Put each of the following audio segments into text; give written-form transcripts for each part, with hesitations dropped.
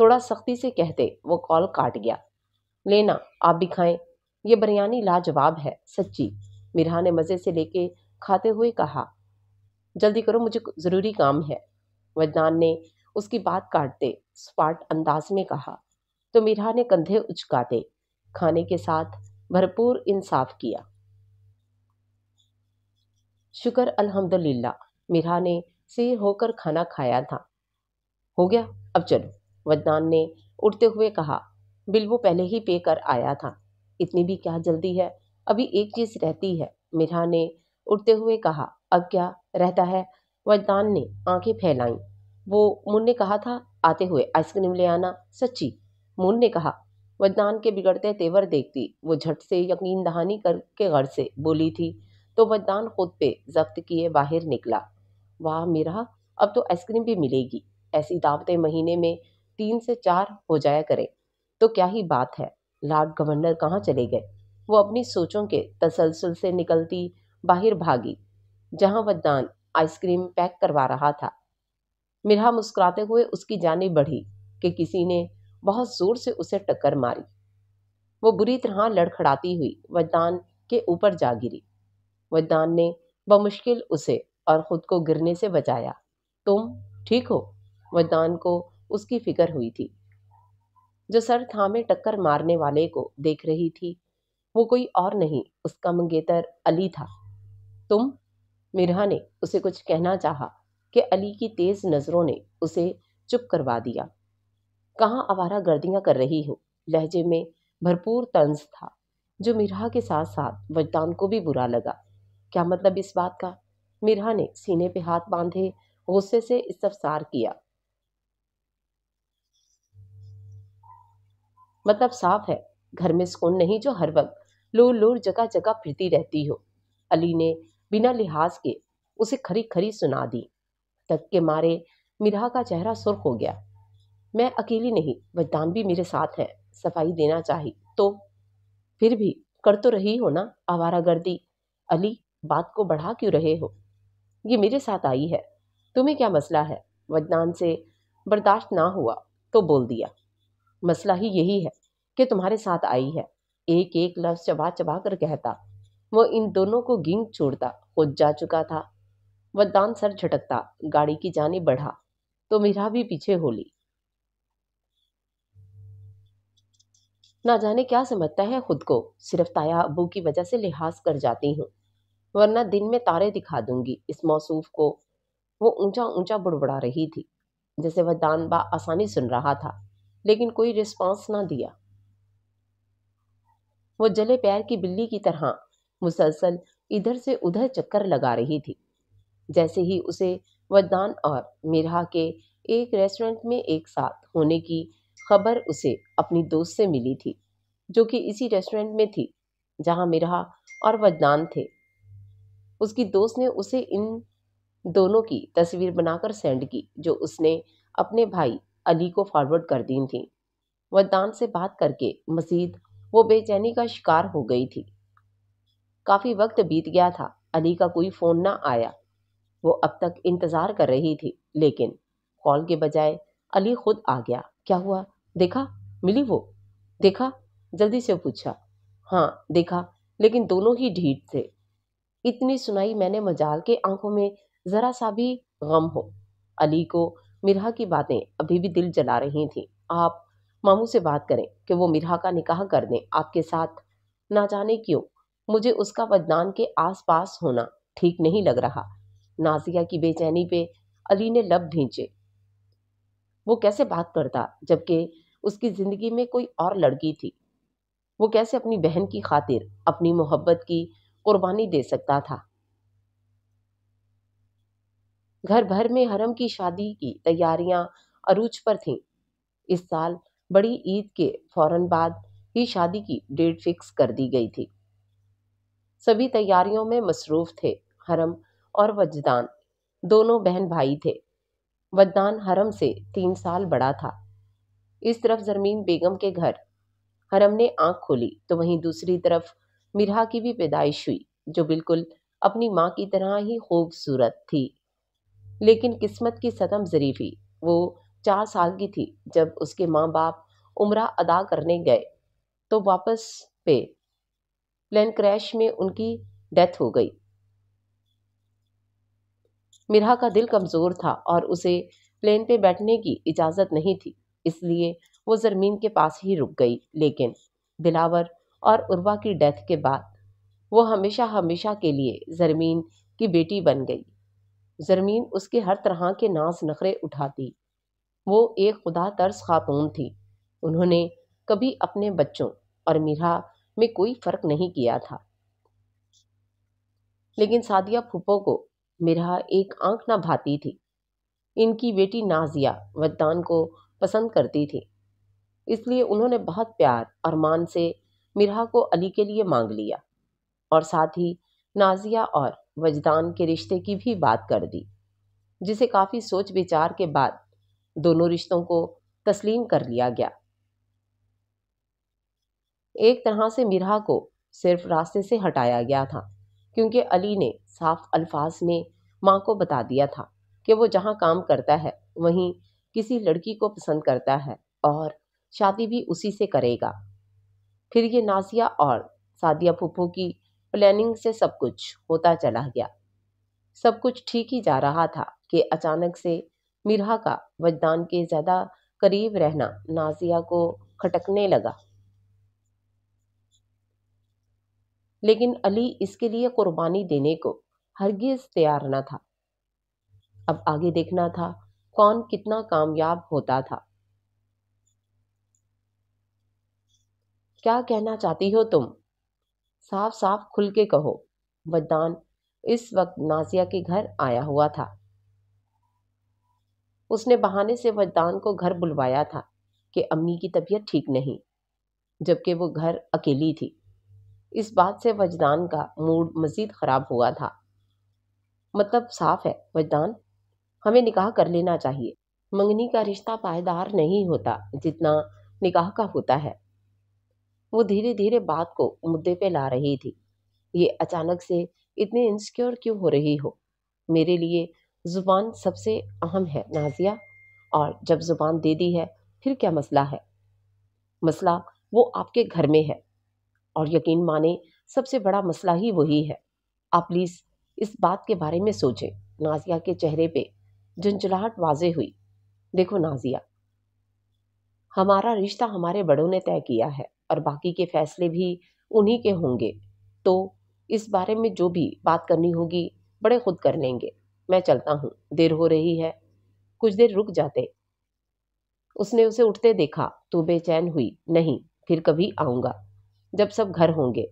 تھوڑا سختی سے کہتے وہ کال کاٹ گیا۔ لینا آپ بھی کھائیں، یہ بریانی لاجواب ہے سچی، مرہا نے مزے سے لے کے کھاتے ہوئے کہا۔ جلدی کرو مجھے ضروری کام ہے، وجدان نے اس کی بات کاٹتے سپاٹ انداز میں کہا تو مرہا نے کندھے اچکاتے کھانے کے ساتھ بھرپور انصاف کیا۔ شکر الحمدللہ، مرہا نے سیر ہو کر کھانا کھایا تھا۔ ہو گیا اب چلو، وجدان نے اٹھتے ہوئے کہا۔ بل وہ پہلے ہی پے کر آیا تھا، اتنی بھی کیا جلدی ہے، ابھی ایک چیز رہتی ہے، مرہا نے اٹھتے ہوئے کہا۔ اب کیا رہتا ہے؟ وجدان نے آنکھیں پھیلائیں۔ وہ مون نے کہا تھا آتے ہوئے آئس کریم لے آنا۔ سچی؟ مون نے کہا۔ وجدان کے بگڑتے تیور دیکھتی وہ جھٹ سے یقین دہانی کر کے غرض سے بولی تھی تو وجدان خود پہ ضبط کیے باہر نکلا۔ واہ مرہا، اب تو آئس کریم بھی ملے گی، ایسی دعوتیں مہینے میں 3 سے 4 ہو جایا کرے تو کیا ہی بات ہے۔ لارڈ گورنر کہاں چلے گئے؟ وہ اپنی سوچوں کے تسلسل سے نکلتی باہر بھاگی جہاں وجدان آئس کریم پیک کروا رہا تھا۔ مرہا مسکراتے ہوئے اس کی جانب بڑھی کہ کسی نے بہت زور سے اسے ٹکر ماری۔ وہ بری طرح لڑکھڑاتی ہوئی وجدان کے اوپر جا گری۔ وجدان نے بمشکل اسے اور خود کو گرنے سے بچایا۔ تم ٹھیک ہو؟ وجدان کو اس کی فکر ہوئی تھی۔ جو سر تھامے ٹکر مارنے والے کو دیکھ رہی تھی وہ کوئی اور نہیں اس کا منگیتر علی تھا۔ تم؟ مرہا نے اسے کچھ کہنا چاہا کہ علی کی تیز نظروں نے اسے چپ کروا دیا۔ کہاں آوارہ گردیاں کر رہی ہو؟ لہجے میں بھرپور طنز تھا جو مرہا کے ساتھ ساتھ وجدان کو بھی برا لگا۔ کیا مطلب اس بات کا؟ مرہا نے سینے پہ ہاتھ باندھے غصے سے استفسار کیا۔ مطلب صاف ہے، گھر میں سکون نہیں جو ہر وقت لور لور جگہ جگہ پھرتی رہتی ہو۔ علی نے بنا لحاظ کے اسے کھری کھری سنا دی۔ تک کے مارے مرہا کا چہرہ سرخ ہو گیا۔ میں اکیلی نہیں، وجدان بھی میرے ساتھ ہے، صفائی دینا چاہی تو پھر بھی کر تو رہی ہو نا آوارہ گردی۔ علی بات کو بڑھا کیوں رہے ہو؟ یہ میرے ساتھ آئی ہے، تمہیں کیا مسئلہ ہے؟ وجدان سے برداشت نہ ہوا تو بول دیا۔ مسئلہ ہی یہی ہے کہ تمہارے ساتھ آئی ہے، ایک ایک لفظ چبا چبا کر کہتا۔ وہ ان دونوں کو گنگ چھوڑتا خود جا چکا تھا۔ وجدان سر جھٹکتا گاڑی کی جانب بڑھا تو مرہا بھی پیچھے ہو لی۔ نہ جانے کیا سمجھتا ہے خود کو، صرف تایا ابو کی وجہ سے لحاظ کر جاتی ہوں، ورنہ دن میں تارے دکھا دوں گی اس موصوف کو۔ وہ اونچا اونچا بڑبڑا رہی تھی جیسے وجدان آسانی سن رہا تھا لیکن کوئی رسپانس نہ دیا۔ وہ جلے پیر کی بلی کی طرح مسلسل ادھر سے ادھر چکر لگا رہی تھی۔ جیسے ہی اسے وجدان اور مرہا کے ایک ریسٹورنٹ میں ایک ساتھ ہونے کی خبر اسے اپنی دوست سے ملی تھی جو کہ اسی ریسٹورنٹ میں تھی جہاں مرہا اور وجدان تھے۔ اس کی دوست نے اسے ان دونوں کی تصویر بنا کر سینڈ کی جو اس نے اپنے بھائی علی کو فارورڈ کر دی تھی۔ وجدان سے بات کر کے مزید وہ بے چینی کا شکار ہو گئی تھی۔ کافی وقت بیت گیا تھا، علی کا کوئی فون نہ آیا۔ وہ اب تک انتظار کر رہی تھی لیکن کال کے بجائے علی خود آ گیا۔ کیا ہوا؟ دیکھا؟ ملی وہ؟ دیکھا؟ جلدی سے پوچھا۔ ہاں دیکھا، لیکن دونوں ہی ڈھیٹ تھے۔ اتنی سنائی میں نے مجال کے آنکھوں میں ذرا سا بھی غم ہو۔ علی کو مرہا کی باتیں ابھی بھی دل جلا رہی تھیں۔ آپ ماموں سے بات کریں کہ وہ مرہا کا نکاح کر دیں آپ کے ساتھ۔ نہ جانے کیوں مجھے اس کا وجدان کے آس پاس ہونا ٹھیک نہیں لگ رہا۔ نازیہ کی بے چینی پہ علی نے لب بھینچے۔ وہ کیسے بات کرتا جبکہ اس کی زندگی میں کوئی اور لڑکی تھی؟ وہ کیسے اپنی بہن کی خاطر اپنی محبت کی قربانی دے سکتا تھا؟ گھر بھر میں حرم کی شادی کی تیاریاں عروج پر تھیں۔ اس سال بڑی عید کے فوراً بعد ہی شادی کی ڈیٹ فکس کر دی گئی تھی۔ سبھی تیاریوں میں مصروف تھے۔ حرم اور وجدان دونوں بہن بھائی تھے۔ وجدان حرم سے 3 سال بڑا تھا۔ اس طرف زرمین بیگم کے گھر حرم نے آنکھ کھولی تو وہیں دوسری طرف مرہا کی بھی پیدائش ہوئی جو بالکل اپنی ماں کی طرح ہی خوبصورت تھی۔ لیکن قسمت کی ستم ظریفی وہ 4 سال کی تھی جب اس کے ماں باپ عمرہ ادا کرنے گئے تو واپس پہ پلین کریش میں ان کی ڈیتھ ہو گئی۔ مرہا کا دل کمزور تھا اور اسے پلین پہ بیٹھنے کی اجازت نہیں تھی، اس لیے وہ زرمین کے پاس ہی رک گئی۔ لیکن دلاور اور عروہ کی ڈیتھ کے بعد وہ ہمیشہ ہمیشہ کے لیے زرمین کی بیٹی بن گئی۔ زرمین اس کے ہر طرح کے ناز نخرے اٹھاتی۔ وہ ایک خدا ترس خاتون تھی۔ انہوں نے کبھی اپنے بچوں اور مرہا میں کوئی فرق نہیں کیا تھا۔ لیکن سعدیہ پھوپھو کو مرہا ایک آنکھ نہ بھاتی تھی۔ ان کی بیٹی نازیہ وجدان کو پسند کرتی تھی، اس لیے انہوں نے بہت پیار اور مان سے مرہا کو علی کے لیے مانگ لیا اور ساتھ ہی نازیہ اور وجدان کے رشتے کی بھی بات کر دی، جسے کافی سوچ بچار کے بعد دونوں رشتوں کو تسلیم کر لیا گیا۔ ایک طرح سے مرہا کو صرف راستے سے ہٹایا گیا تھا، کیونکہ علی نے صاف الفاظ میں ماں کو بتا دیا تھا کہ وہ جہاں کام کرتا ہے وہیں کسی لڑکی کو پسند کرتا ہے اور شادی بھی اسی سے کرے گا۔ پھر یہ نازیہ اور سعدیہ پھوپھو کی پلاننگ سے سب کچھ ہوتا چلا گیا۔ سب کچھ ٹھیک ہی جا رہا تھا کہ اچانک سے مرہا کا وجدان کے زیادہ قریب رہنا نازیہ کو کھٹکنے لگا۔ لیکن علی اس کے لیے قربانی دینے کو ہرگز تیار نہ تھا۔ اب آگے دیکھنا تھا کون کتنا کامیاب ہوتا تھا۔ کیا کہنا چاہتی ہو تم؟ صاف صاف کھل کے کہو۔ وجدان اس وقت نازیہ کے گھر آیا ہوا تھا۔ اس نے بہانے سے وجدان کو گھر بلوایا تھا کہ امی کی طبیعت ٹھیک نہیں، جبکہ وہ گھر اکیلی تھی۔ اس بات سے وجدان کا موڈ مزید خراب ہوا تھا۔ مطلب صاف ہے وجدان، ہمیں نکاح کر لینا چاہیے۔ منگنی کا رشتہ پائیدار نہیں ہوتا جتنا نکاح کا ہوتا ہے۔ وہ دھیرے دھیرے بات کو مدعے پہ لا رہی تھی۔ یہ اچانک سے اتنے انسیکیور کیوں ہو رہی ہو؟ میرے لیے زبان سب سے اہم ہے نازیہ، اور جب زبان دے دی ہے پھر کیا مسئلہ ہے؟ مسئلہ وہ آپ کے گھر میں ہے، اور یقین مانے سب سے بڑا مسئلہ ہی وہی ہے۔ آپ پلیز اس بات کے بارے میں سوچیں۔ نازیہ کے چہرے پہ جھنجھلاہٹ واضح ہوئی۔ دیکھو نازیہ، ہمارا رشتہ ہمارے بڑوں نے طے کیا ہے اور باقی کے فیصلے بھی انہی کے ہوں گے، تو اس بارے میں جو بھی بات کرنی ہوگی بڑے خود کر لیں گے۔ میں چلتا ہوں، دیر ہو رہی ہے، کچھ دیر رک جاتے۔ اس نے اسے اٹھتے دیکھا تو بے چین ہوئی۔ نہیں، پھر کبھی آؤں گا جب سب گھر ہوں گے۔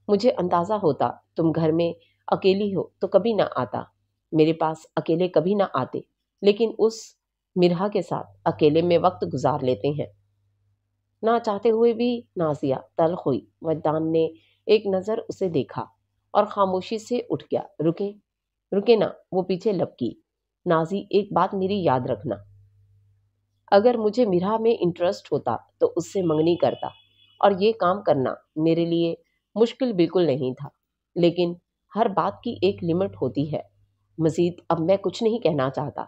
مجھے اندازہ ہوتا تم گھر میں اکیلی ہو تو کبھی نہ آتا، میرے پاس اکیلے کبھی نہ آتے، لیکن اس مرہا کے ساتھ اکیلے میں وقت گزار لیتے ہیں۔ نہ چاہتے ہوئے بھی نازیہ تلخ ہوئی۔ وجدان نے ایک نظر اسے دیکھا اور خاموشی سے اٹھ گیا۔ رکے رکے نا، وہ پیچھے لپکی۔ نازی، ایک بات میری یاد رکھنا، اگر مجھے مرہا میں انٹرسٹ ہوتا تو اس سے منگنی کرتا، اور یہ کام کرنا میرے لیے مشکل بالکل نہیں تھا، لیکن ہر بات کی ایک لمٹ ہوتی ہے۔ مزید اب میں کچھ نہیں کہنا چاہتا۔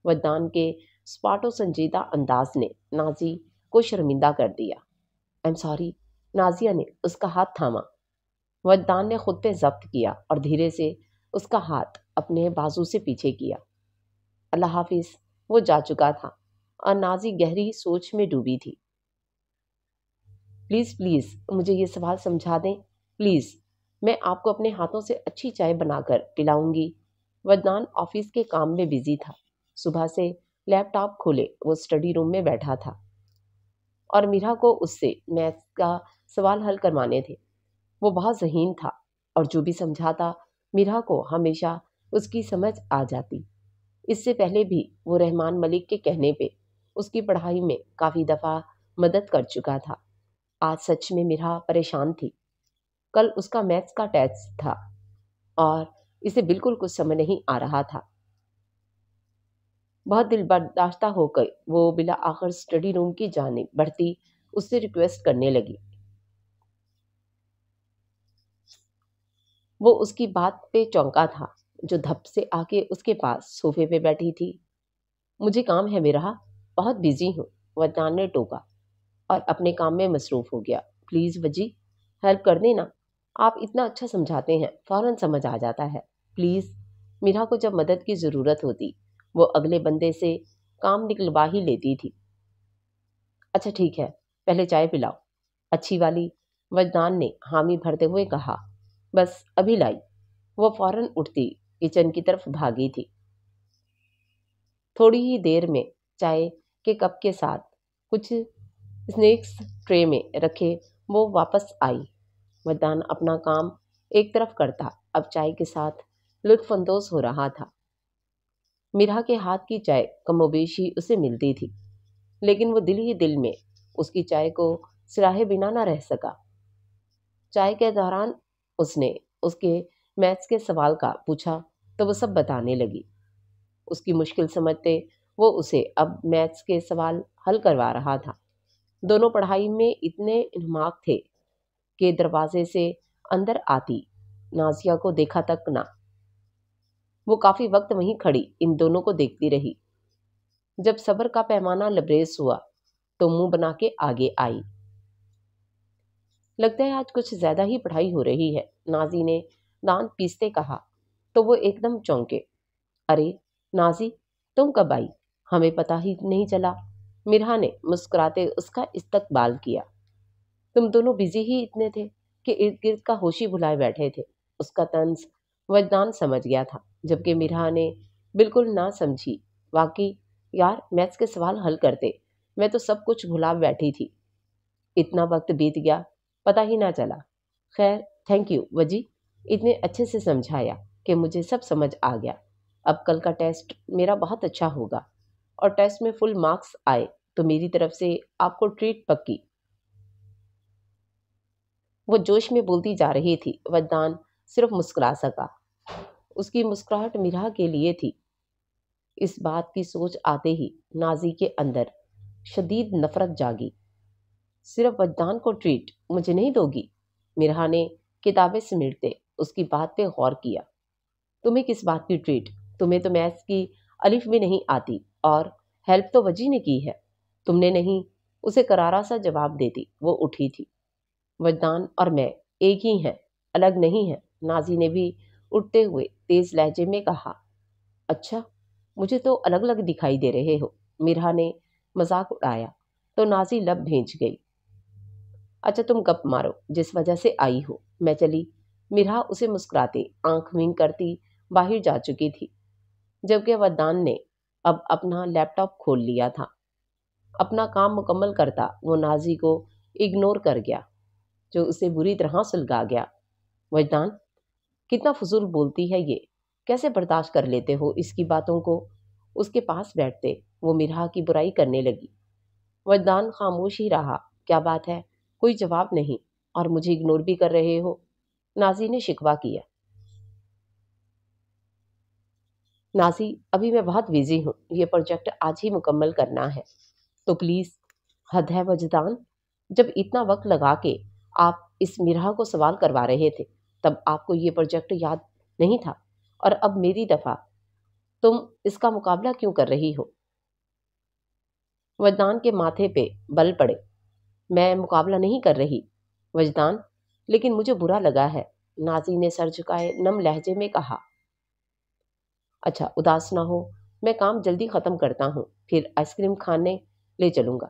وجدان کے سپاٹ و سنجیدہ انداز نے نازی کو شرمندہ کر دیا۔ M sorry. نازیہ نے اس کا ہاتھ تھاما۔ وجدان نے خود پہ ضبط کیا اور دھیرے سے اس کا ہاتھ اپنے بازو سے پیچھے کیا۔ اللہ حافظ۔ وہ جا چکا تھا اور نازی گہری سوچ میں ڈوبی تھی۔ پلیز پلیز مجھے یہ سوال سمجھا دیں، پلیز۔ میں آپ کو اپنے ہاتھوں سے اچھی چائے بنا کر پلاؤں گی۔ وجدان آفس کے کام میں بزی تھا۔ صبح سے لیپ ٹاپ کھولے وہ اسٹڈی روم میں بیٹھا تھا اور مرہا کو اس سے میتھس کا سوال حل کروانے تھے۔ وہ بہت ذہین تھا اور جو بھی سمجھاتا مرہا کو ہمیشہ اس کی سمجھ آ جاتی۔ اس سے پہلے بھی وہ رحمان ملک کے کہنے پہ اس کی پڑھائی میں کافی دفعہ مدد کر چکا تھا۔ آج سچ میں مرہا پریشان تھی۔ کل اس کا میتھس کا ٹیسٹ تھا اور اسے بالکل کچھ سمجھ نہیں آ رہا تھا۔ بہت دل برداشتہ ہو کر وہ بلا آخر اسٹڈی روم کی جانب بڑھتی اس سے ریکویسٹ کرنے لگی۔ وہ اس کی بات پہ چونکا تھا جو دھپ سے آ کے اس کے پاس صوفے پہ بیٹھی تھی۔ مجھے کام ہے مرہا، بہت بزی ہوں، وجدان نے ٹوکا اور اپنے کام میں مصروف ہو گیا۔ پلیز وجی، ہیلپ کر دینا، آپ اتنا اچھا سمجھاتے ہیں، فوراً سمجھ آ جاتا ہے۔ پلیز۔ میرا کو جب مدد کی ضرورت ہوتی وہ اگلے بندے سے کام نکلوا ہی لیتی تھی۔ اچھا ٹھیک ہے، پہلے چائے پلاؤ، اچھی والی، وجدان نے حامی بھرتے ہوئے کہا۔ بس ابھی لائی۔ وہ فوراً اٹھتی کچن کی طرف بھاگی تھی۔ تھوڑی ہی دیر میں چائے کے کپ کے ساتھ کچھ اسنیکس ٹرے میں رکھے وہ واپس آئی۔ وجدان اپنا کام ایک طرف کرتا اب چائے کے ساتھ لطف اندوز ہو رہا تھا۔ میرا کے ہاتھ کی چائے کم و بیش ہی اسے ملتی تھی، لیکن وہ دل ہی دل میں اس کی چائے کو سراہے بنا نہ رہ سکا۔ چائے کے دوران اس نے اس کے میتھس کے سوال کا پوچھا تو وہ سب بتانے لگی۔ اس کی مشکل سمجھتے وہ اسے اب میتھس کے سوال حل کروا رہا تھا۔ دونوں پڑھائی میں اتنے انہماک تھے کہ دروازے سے اندر آتی نازیہ کو دیکھا تک نہ۔ وہ کافی وقت وہیں کھڑی ان دونوں کو دیکھتی رہی۔ جب صبر کا پیمانہ لبریز ہوا تو منہ بنا کے آگے آئی۔ لگتا ہے آج کچھ زیادہ ہی پڑھائی ہو رہی ہے، نازی نے دانت پیستے کہا تو وہ ایک دم چونکے۔ ارے نازی، تم کب آئی؟ ہمیں پتہ ہی نہیں چلا۔ مرہا نے مسکراتے اس کا استقبال کیا۔ تم دونوں بزی ہی اتنے تھے کہ ارد گرد کا ہوش ہی بھلائے بیٹھے تھے۔ اس کا طنز وجدان سمجھ گیا تھا، جبکہ مرہا نے بالکل نہ سمجھی۔ واقعی یار، میتھس کے سوال حل کرتے میں تو سب کچھ بھلا بیٹھی تھی۔ اتنا وقت بیت گیا پتہ ہی نہ چلا۔ خیر، تھینک یو وجی، اتنے اچھے سے سمجھایا کہ مجھے سب سمجھ آ گیا۔ اب کل کا ٹیسٹ میرا بہت اچھا ہوگا، اور ٹیسٹ میں فل مارکس آئے تو میری طرف سے آپ کو ٹریٹ پکی۔ وہ جوش میں بولتی جا رہی تھی، وجدان صرف مسکرا سکا۔ اس کی مسکراہٹ مرہا کے لیے تھی۔ اس بات کی سوچ آتے ہی نازی کے اندر شدید نفرت جاگی۔ صرف وجدان کو ٹریٹ مجھے نہیں دو گی؟ مرہا نے کتابیں سمیٹتے اس کی بات پہ غور کیا۔ تمہیں کس بات کی ٹریٹ؟ تمہیں تو میتھس کی الف بھی نہیں آتی، اور ہیلپ تو وجی نے کی ہے۔ تم نے نہیں، اسے کرارا سا جواب دیتی وہ اٹھی تھی۔ وجدان اور میں ایک ہی ہیں، الگ نہیں ہیں، نازی نے بھی اٹھتے ہوئے تیز لہجے میں کہا۔ اچھا، مجھے تو الگ الگ دکھائی دے رہے ہو، مرہا نے مذاق اڑایا تو نازی لب بھیج گئی۔ اچھا تم گپ مارو جس وجہ سے آئی ہو، میں چلی۔ مرہا اسے مسکراتے آنکھ ونک کرتی باہر جا چکی تھی، جبکہ وجدان نے اب اپنا لیپ ٹاپ کھول لیا تھا۔ اپنا کام مکمل کرتا وہ نازی کو اگنور کر گیا، جو اسے بری طرح سلگا گیا۔ وجدان، کتنا فضول بولتی ہے یہ، کیسے برداشت کر لیتے ہو اس کی باتوں کو؟ اس کے پاس بیٹھتے وہ مرہا کی برائی کرنے لگی۔ وجدان خاموش ہی رہا۔ کیا بات ہے؟ کوئی جواب نہیں، اور مجھے اگنور بھی کر رہے ہو؟ نازی نے شکوہ کیا۔ نازی، ابھی میں بہت بزی ہوں، یہ پروجیکٹ آج ہی مکمل کرنا ہے تو پلیز۔ حد ہے وجدان، جب اتنا وقت لگا کے آپ اس مرہا کو سوال کروا رہے تھے تب آپ کو یہ پروجیکٹ یاد نہیں تھا، اور اب میری دفعہ تم اس کا مقابلہ کیوں کر رہی ہو؟ وجدان کے ماتھے پہ بل پڑے۔ میں مقابلہ نہیں کر رہی وجدان، لیکن مجھے برا لگا ہے، نازی نے سر جھکائے نم لہجے میں کہا۔ اچھا اداس نہ ہو، میں کام جلدی ختم کرتا ہوں، پھر آئس کریم کھانے لے چلوں گا۔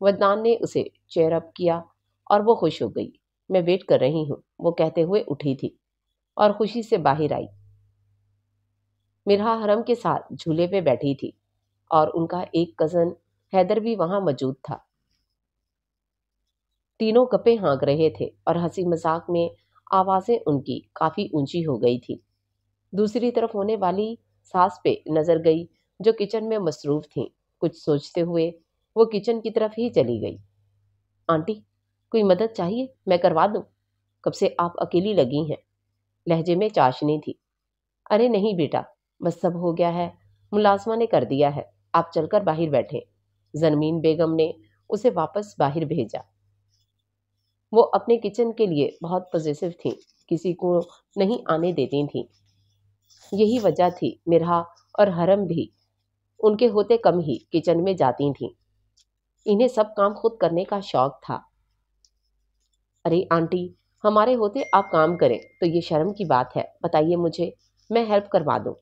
وجدان نے اسے چیئر اپ کیا اور وہ خوش ہو گئی۔ میں ویٹ کر رہی ہوں، وہ کہتے ہوئے اٹھی تھی اور خوشی سے باہر آئی۔ مرہا حرم کے ساتھ جھولے پہ بیٹھی تھی، اور ان کا ایک کزن حیدر بھی وہاں موجود تھا۔ تینوں گپے ہانک رہے تھے اور ہنسی مذاق میں آوازیں ان کی کافی اونچی ہو گئی تھی۔ دوسری طرف ہونے والی ساس پہ نظر گئی جو کچن میں مصروف تھیں۔ کچھ سوچتے ہوئے وہ کچن کی طرف ہی چلی گئی۔ آنٹی، کوئی مدد چاہیے؟ میں کروا دوں؟ کب سے آپ اکیلی لگی ہیں؟ لہجے میں چاشنی تھی۔ ارے نہیں بیٹا، بس سب ہو گیا ہے، ملازمہ نے کر دیا ہے، آپ چل کر باہر بیٹھیں۔ زنمین بیگم نے اسے واپس باہر بھیجا۔ وہ اپنے کچن کے لیے بہت پوزیسو تھیں، کسی کو نہیں آنے دیتی تھیں۔ یہی وجہ تھی مرہا اور حرم بھی ان کے ہوتے کم ہی کچن میں جاتی تھیں، انہیں سب کام خود کرنے کا شوق تھا۔ ارے آنٹی، ہمارے ہوتے آپ کام کریں تو یہ شرم کی بات ہے، بتائیے مجھے، میں ہیلپ کروا دوں۔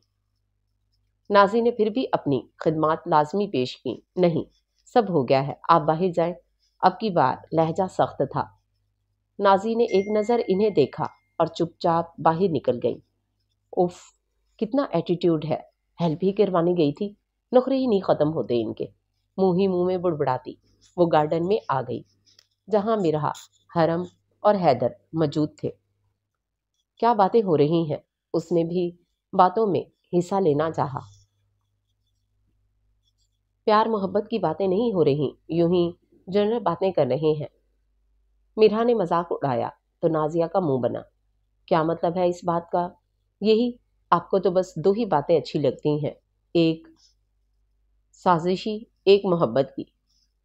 نازی نے پھر بھی اپنی خدمات لازمی پیش کی۔ نہیں، سب ہو گیا ہے، آپ باہر جائیں۔ اب کی بار لہجہ سخت تھا۔ نازی نے ایک نظر انہیں دیکھا اور چپ چاپ باہر نکل گئی۔ اف، کتنا ایٹیٹیوڈ ہے، ہیلپ ہی کروانے گئی تھی، نخرے ہی نہیں ختم ہوتے ان کے۔ منہ ہی منہ میں بڑبڑاتی وہ گارڈن میں آ گئی، جہاں مرہا، حرم اور حیدر موجود تھے۔ کیا باتیں ہو رہی ہیں؟ اس نے بھی باتوں میں حصہ لینا چاہا۔ پیار محبت کی باتیں نہیں ہو رہی، یوں ہی جنرل باتیں کر رہے ہیں۔ مرہا نے مذاق اڑایا تو نازیہ کا منہ بنا۔ کیا مطلب ہے اس بات کا؟ یہی، آپ کو تو بس دو ہی باتیں اچھی لگتی ہیں، ایک سازشی، ایک محبت کی،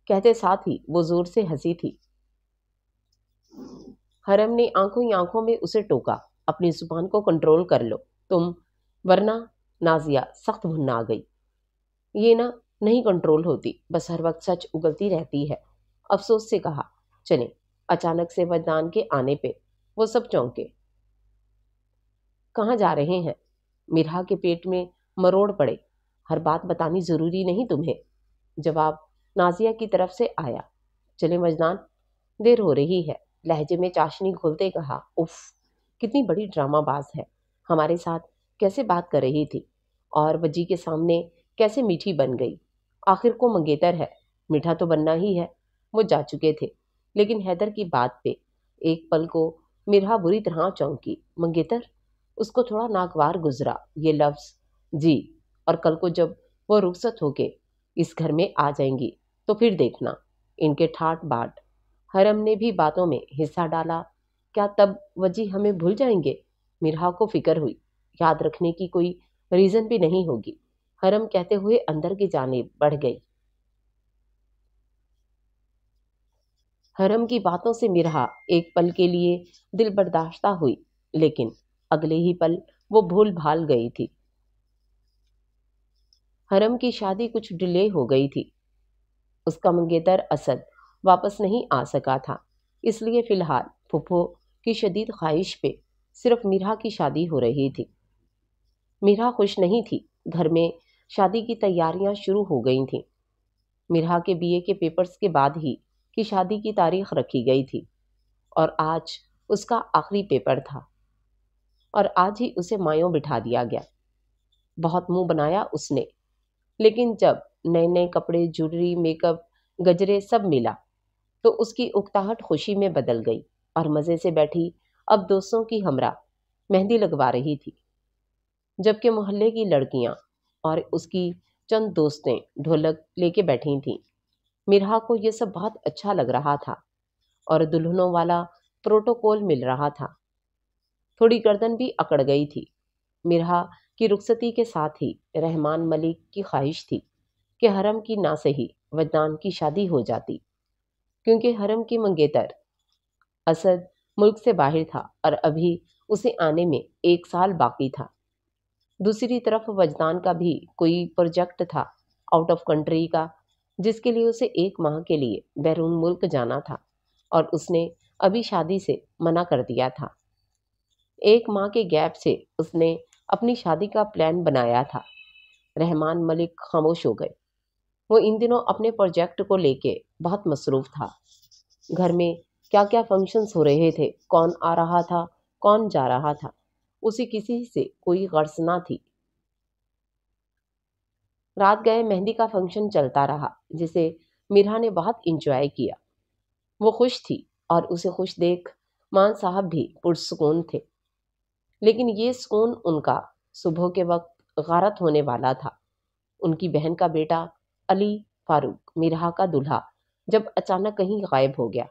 کہتے ساتھ ہی وہ زور سے ہنسی تھی۔ حرم نے آنکھوں ہی آنکھوں میں اسے ٹوکا، اپنی زبان کو کنٹرول کر لو تم، ورنہ۔ نازیہ سخت بھنا گئی۔ یہ نہ نہیں کنٹرول ہوتی، بس ہر وقت سچ اگلتی رہتی ہے۔ افسوس سے کہا۔ چلیں۔ اچانک سے وجدان کے آنے پہ وہ سب چونکے۔ کہاں جا رہے ہیں؟ مرہا کے پیٹ میں مروڑ پڑے۔ ہر بات بتانی ضروری نہیں تمہیں۔ جواب نازیہ کی طرف سے آیا۔ چلیں وجدان، دیر ہو رہی ہے، لہجے میں چاشنی گھولتے کہا۔ اف، کتنی بڑی ڈرامہ باز ہے، ہمارے ساتھ کیسے بات کر رہی تھی اور وجی کے سامنے کیسے میٹھی بن گئی۔ آخر کو منگیتر ہے، میٹھا تو بننا ہی ہے۔ وہ جا چکے تھے، لیکن حیدر کی بات پہ ایک پل کو مرہا بری طرح چونکی۔ منگیتر؟ اس کو تھوڑا ناگوار گزرا یہ لفظ۔ جی، اور کل کو جب وہ رخصت ہو کے اس گھر میں آ جائیں گی تو پھر دیکھنا ان کے ٹھاٹ باٹ۔ حرم نے بھی باتوں میں حصہ ڈالا۔ کیا تب وجی ہمیں بھول جائیں گے؟ مرہا کو فکر ہوئی، یاد رکھنے کی کوئی ریزن بھی نہیں ہوگی۔ حرم کہتے ہوئے اندر کی جانب بڑھ گئی۔ حرم کی باتوں سے مرہا ایک پل کے لیے دل برداشتہ ہوئی، لیکن اگلے ہی پل وہ بھول بھال گئی تھی۔ حرم کی شادی کچھ ڈیلے ہو گئی تھی۔ اس کا منگیتر اسد واپس نہیں آ سکا تھا، اس لیے فی الحال پھپھو کی شدید خواہش پہ صرف مرہا کی شادی ہو رہی تھی۔ مرہا خوش نہیں تھی۔ گھر میں شادی کی تیاریاں شروع ہو گئی تھیں۔ مرہا کے بی اے کے پیپرز کے بعد ہی کی شادی کی تاریخ رکھی گئی تھی، اور آج اس کا آخری پیپر تھا، اور آج ہی اسے مایوں بٹھا دیا گیا۔ بہت منہ بنایا اس نے، لیکن جب نئے نئے کپڑے، جویلری، میک اپ، گجرے سب ملا تو اس کی اکتاہٹ خوشی میں بدل گئی، اور مزے سے بیٹھی اب دوستوں کی ہمراہ مہندی لگوا رہی تھی، جبکہ محلے کی لڑکیاں اور اس کی چند دوستیں ڈھولک لے کے بیٹھی تھیں۔ مرہا کو یہ سب بہت اچھا لگ رہا تھا، اور دلہنوں والا پروٹوکول مل رہا تھا۔ تھوڑی گردن بھی اکڑ گئی تھی۔ مرہا کی رخصتی کے ساتھ ہی رحمان ملک کی خواہش تھی کہ حرم کی نہ صحیح وجدان کی شادی ہو جاتی، کیونکہ حرم کی منگیتر اسد ملک سے باہر تھا اور ابھی اسے آنے میں 1 سال باقی تھا۔ دوسری طرف وجدان کا بھی کوئی پروجیکٹ تھا آؤٹ آف کنٹری کا، جس کے لیے اسے 1 ماہ کے لیے بیرون ملک جانا تھا، اور اس نے ابھی شادی سے منع کر دیا تھا۔ 1 ماہ کے گیپ سے اس نے اپنی شادی کا پلان بنایا تھا۔ رحمان ملک خاموش ہو گئے۔ وہ ان دنوں اپنے پروجیکٹ کو لے کے بہت مصروف تھا۔ گھر میں کیا کیا فنکشنز ہو رہے تھے، کون آ رہا تھا، کون جا رہا تھا، اسے کسی سے کوئی غرض نہ تھی۔ رات گئے مہندی کا فنکشن چلتا رہا، جسے مرہا نے بہت انجوائے کیا۔ وہ خوش تھی، اور اسے خوش دیکھ مان صاحب بھی پرسکون تھے، لیکن یہ سکون ان کا صبح کے وقت غارت ہونے والا تھا۔ ان کی بہن کا بیٹا علی فاروق، مرہا کا دولہا، جب اچانک کہیں غائب ہو گیا۔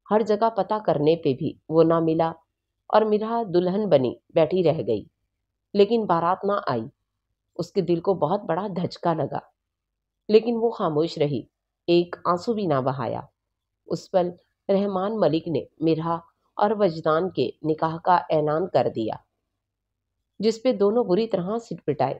ہر جگہ پتہ کرنے پہ بھی وہ نہ ملا، اور مرہا دلہن بنی بیٹھی رہ گئی، لیکن بارات نہ آئی۔ اس کے دل کو بہت بڑا دھچکا لگا، لیکن وہ خاموش رہی، ایک آنسو بھی نہ بہایا۔ اس پر رحمان ملک نے مرہا اور وجدان کے نکاح کا اعلان کر دیا، جس پہ دونوں بری طرح سٹ پٹائے۔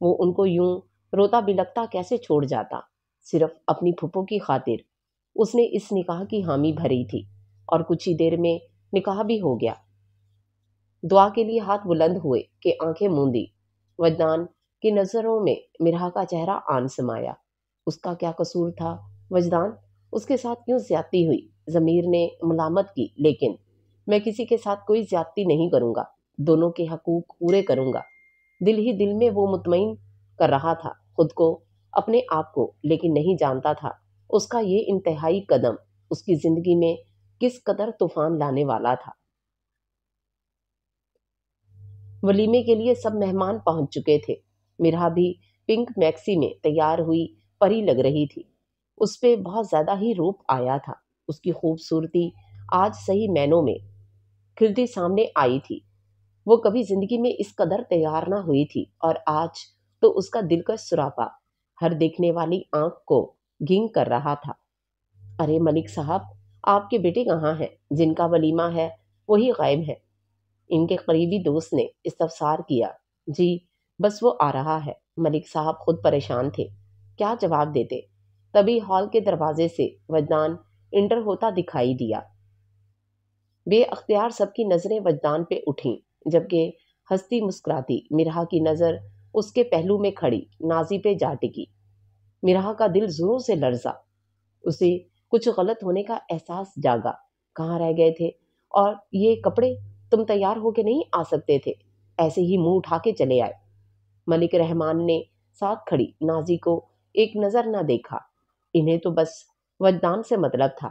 وہ ان کو یوں روتا بلکتا کیسے چھوڑ جاتا؟ صرف اپنی پھپھو کی خاطر اس نے اس نکاح کی حامی بھری تھی، اور کچھ ہی دیر میں نکاح بھی ہو گیا۔ دعا کے لیے ہاتھ بلند ہوئے کہ آنکھیں موندی۔ وجدان کی نظروں میں مرہا کا چہرہ آن سمایا۔ اس کا کیا قصور تھا؟ وجدان، اس کے ساتھ کیوں زیادتی ہوئی؟ ضمیر نے ملامت کی، لیکن میں کسی کے ساتھ کوئی زیادتی نہیں کروں گا، دونوں کے حقوق پورے کروں گا۔ دل ہی دل میں وہ مطمئن کر رہا تھا خود کو، اپنے آپ کو، لیکن نہیں جانتا تھا اس کا یہ انتہائی قدم اس کی زندگی میں کس قدر طوفان لانے والا تھا۔ ولیمے کے لیے سب مہمان پہنچ چکے تھے۔ مرہا بھی پنک میکسی میں تیار ہوئی پری لگ رہی تھی۔ اس پہ بہت زیادہ ہی روپ آیا تھا۔ اس کی خوبصورتی آج صحیح معنوں میں کھلتی سامنے آئی تھی۔ وہ کبھی زندگی میں اس قدر تیار نہ ہوئی تھی، اور آج تو اس کا دل کا سراپا ہر دیکھنے والی آنکھ کو گھنگ کر رہا تھا۔ ارے ملک صاحب، آپ کے بیٹے کہاں ہیں؟ جن کا ولیمہ ہے وہی غائب ہے۔ ان کے قریبی دوست نے استفسار کیا۔ جی بس وہ آ رہا ہے۔ ملک صاحب خود پریشان تھے، کیا جواب دیتے؟ تبھی ہال کے دروازے سے وجدان انٹر ہوتا دکھائی دیا۔ بے اختیار سب کی نظریں وجدان پہ اٹھیں، جبکہ ہنستی مسکراتی مرہا کی نظر اس کے پہلو میں کھڑی نازی پہ جا ٹکی۔ مرہا کا دل زوروں سے لرزا۔ اسے کچھ غلط ہونے کا احساس جاگا۔ کہاں رہ گئے تھے؟ اور یہ کپڑے؟ تم تیار ہو کے نہیں آ سکتے تھے؟ ایسے ہی منہ اٹھا کے چلے آئے۔ ملک رحمان نے ساتھ کھڑی نازی کو ایک نظر نہ دیکھا۔ انہیں تو بس وجدان سے مطلب تھا،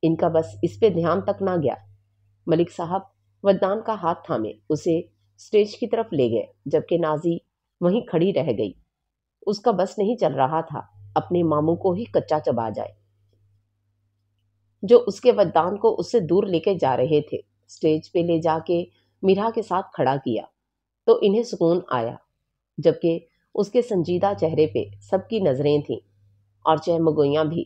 ان کا بس اس پہ دھیان تک نہ گیا۔ ملک صاحب وجدان کا ہاتھ تھامے اسے سٹیج کی طرف لے گئے، جبکہ نازی وہیں کھڑی رہ گئی۔ اس کا بس نہیں چل رہا تھا اپنے ماموں کو ہی کچا چبا جائے، جو اس کے وجدان کو اس سے دور لے کے جا رہے تھے۔ سٹیج پہ لے جا کے مرہا کے ساتھ کھڑا کیا تو انہیں سکون آیا، جبکہ اس کے سنجیدہ چہرے پہ سب کی نظریں تھیں، اور چہمگوئیاں بھی۔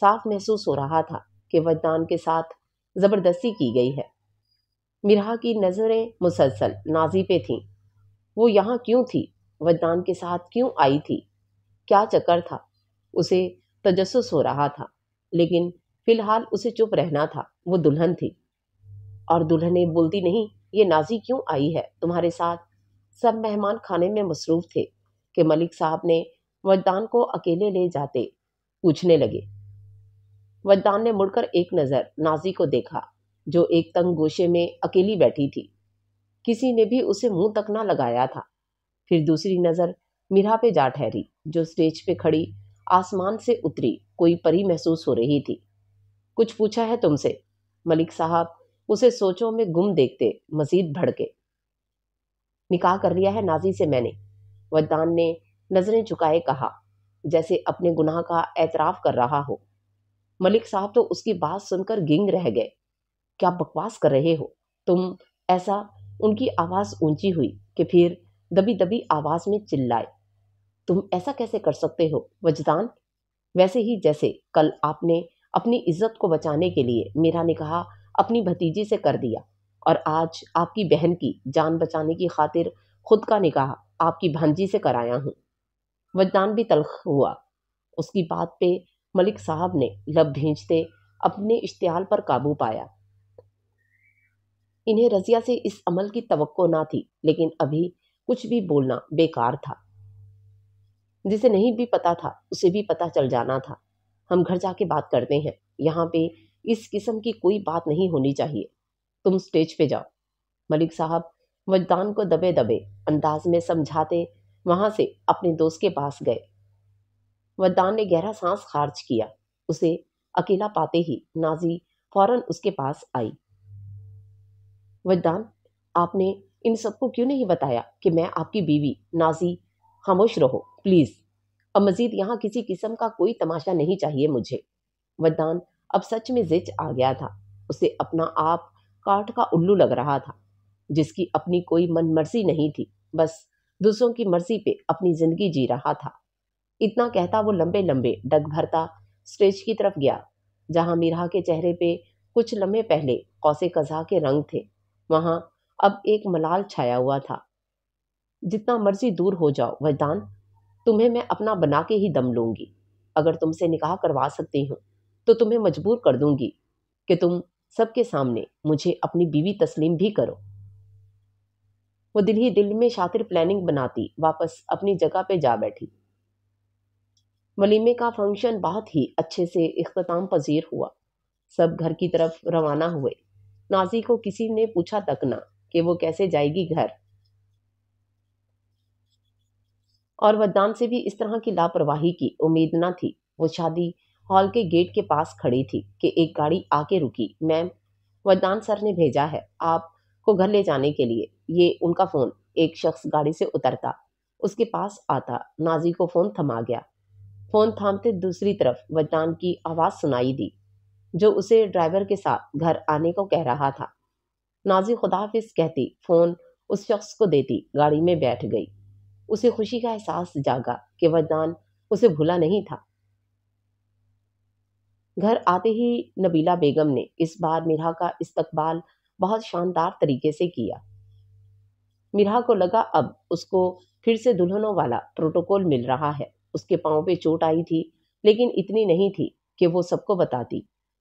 صاف محسوس ہو رہا تھا کہ وجدان کے ساتھ زبردستی کی گئی ہے۔ مرہا کی نظریں مسلسل نازی پہ تھیں۔ وہ یہاں کیوں تھی؟ وجدان کے ساتھ کیوں آئی تھی؟ کیا چکر تھا؟ اسے تجسس ہو رہا تھا، لیکن فی الحال اسے چپ رہنا تھا۔ وہ دلہن تھی، اور دلہنیں بولتی نہیں۔ یہ نازی کیوں آئی ہے تمہارے ساتھ؟ سب مہمان کھانے میں مصروف تھے کہ ملک صاحب نے وجدان کو اکیلے لے جاتے پوچھنے لگے۔ وجدان نے مڑ کر ایک نظر نازی کو دیکھا، جو ایک تنگ گوشے میں اکیلی بیٹھی تھی۔ کسی نے بھی اسے منہ تک نہ لگایا تھا۔ پھر دوسری نظر مرہا پہ جا ٹھہری، جو سٹیج پہ کھڑی آسمان سے اتری کوئی پری محسوس ہو رہی تھی۔ کچھ پوچھا ہے تم سے؟ ملک صاحب اسے سوچوں میں گم دیکھتے مزید بھڑکے۔ نکاح کر لیا ہے نازی سے میں نے، وجدان نے نظریں جھکائے کہا، جیسے اپنے گناہ کا اعتراف کر رہا ہو۔ ملک صاحب تو اس کی بات سن کر گنگ رہ گئے۔ کیا بکواس کر رہے ہو تم ایسا؟ ان کی آواز اونچی ہوئی کہ پھر دبی دبی آواز میں چلائے۔ تم ایسا کیسے کر سکتے ہو وجدان؟ ویسے ہی جیسے کل آپ نے اپنی عزت کو بچانے کے لیے میرا نکاح اپنی بھتیجی سے کر دیا، اور آج آپ کی بہن کی جان بچانے کی خاطر خود کا نکاح آپ کی بھانجی سے کرایا ہوں۔ وجدان بھی تلخ ہوا۔ اس کی بات پہ ملک صاحب نے لب بھینچتے اپنے اشتعال پر قابو پایا۔ انہیں رضیہ سے اس عمل کی توقع نہ تھی، لیکن ابھی کچھ بھی بولنا بیکار تھا۔ جسے نہیں بھی پتا تھا اسے بھی پتا چل جانا تھا۔ ہم گھر جا کے بات کرتے ہیں، یہاں پہ اس قسم کی کوئی بات نہیں ہونی چاہیے۔ تم سٹیج پہ جاؤ۔ ملک صاحب وجدان کو دبے دبے انداز میں سمجھاتے وہاں سے اپنے دوست کے پاس گئے۔ وجدان نے گہرا سانس خارج کیا۔ اسے اکیلا پاتے ہی نازی فوراً اس کے پاس آئی۔ وجدان، آپ نے ان سب کو کیوں نہیں بتایا کہ میں آپ کی بیوی؟ نازی خاموش رہو پلیز، اب مزید یہاں کسی قسم کا کوئی تماشا نہیں چاہیے مجھے۔ وجدان اب سچ میں زچ آ گیا تھا۔ اسے اپنا آپ کاٹ کا الو لگ رہا تھا، جس کی اپنی کوئی من مرضی نہیں تھی، بس دوسروں کی مرضی پہ اپنی زندگی جی رہا تھا۔ اتنا کہتا وہ لمبے لمبے ڈگ بھرتا سٹیج کی طرف گیا، جہاں مرہا کے چہرے پہ کچھ لمحے پہلے قوس قزح کے رنگ تھے، وہاں اب ایک ملال چھایا ہوا تھا۔ جتنا مرضی دور ہو جاؤ وجدان، تمہیں میں اپنا بنا کے ہی دم لوں گی۔ اگر تم سے نکاح کروا سکتی ہوں تو تمہیں مجبور کر دوں گی کہ تم سب کے سامنے مجھے اپنی بیوی تسلیم بھی کرو۔ وہ دل ہی دل میں شاطر پلاننگ بناتی واپس اپنی جگہ پہ جا بیٹھی۔ ولیمے کا فنکشن بہت ہی اچھے سے اختتام پذیر ہوا۔ سب گھر کی طرف روانہ ہوئے۔ نازی کو کسی نے پوچھا تک نہ کہ وہ کیسے جائے گی گھر، اور ودان سے بھی اس طرح کی لاپرواہی کی امید نہ تھی۔ وہ شادی ہال کے گیٹ کے پاس کھڑی تھی کہ ایک گاڑی آ کے رکی۔ میم، ودان سر نے بھیجا ہے آپ کو گھر لے جانے کے لیے۔ یہ ان کا فون۔ ایک شخص گاڑی سے اترتا، اس کے پاس آتا۔ نازی کو فون تھما گیا۔ فون تھامتے دوسری طرف ودان کی آواز سنائی دی جو اسے ڈرائیور کے ساتھ گھر آنے کو کہہ رہا تھا۔ نازی خداحافظ کہتی فون اس شخص کو دیتی گاڑی میں بیٹھ گئی۔ اسے خوشی کا احساس جاگا کہ ودان اسے بھولا نہیں تھا۔ گھر آتے ہی نبیلہ بیگم نے اس بار میرا کا استقبال بہت شاندار طریقے سے کیا۔ میرا کو لگا اب اس کو پھر سے دلہنوں والا پروٹوکول مل رہا ہے۔ اس کے پاؤں پہ چوٹ آئی تھی لیکن اتنی نہیں تھی کہ وہ سب کو بتاتی۔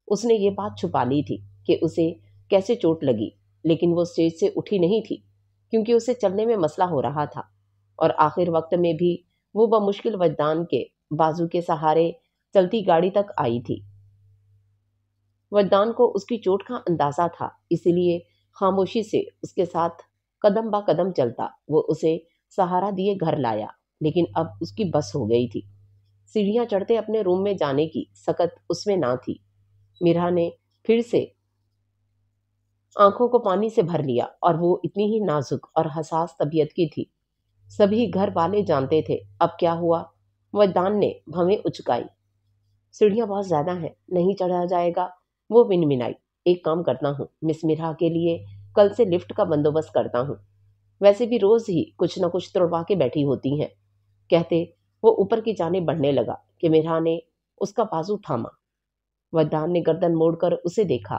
اس نے یہ بات چھپا لی تھی کہ اسے کیسے چوٹ لگی، لیکن وہ اسٹیج سے اٹھی نہیں تھی کیونکہ اسے چلنے میں مسئلہ ہو رہا تھا، اور آخر وقت میں بھی وہ بمشکل وجدان کے بازو کے سہارے چلتی گاڑی تک آئی تھی۔ وجدان کو اس کی چوٹ کا اندازہ تھا، اسی لیے خاموشی سے اس کے ساتھ قدم با قدم چلتا۔ وہ اسے سہارا دیے گھر لایا، لیکن اب اس کی بس ہو گئی تھی۔ سیڑھیاں چڑھتے اپنے روم میں جانے کی سکت اس میں نہ تھی۔ میرا نے پھر سے آنکھوں کو پانی سے بھر لیا، اور وہ اتنی ہی نازک اور حساس طبیعت کی تھی۔ سبھی گھر والے جانتے تھے اب کیا ہوا۔ وجدان نے بھویں اچکائی۔ سیڑھیاں بہت زیادہ ہیں، نہیں چڑھا جائے گا، وہ منمنائی۔ ایک کام کرتا ہوں، مس میرا کے لیے کل سے لفٹ کا بندوبست کرتا ہوں، ویسے بھی روز ہی کچھ نہ کچھ توڑوا کے بیٹھی ہوتی ہیں۔ کہتے وہ اوپر کی جانب بڑھنے لگا کہ میرا نے اس کا بازو تھاما۔ وجدان نے گردن موڑ کر اسے دیکھا۔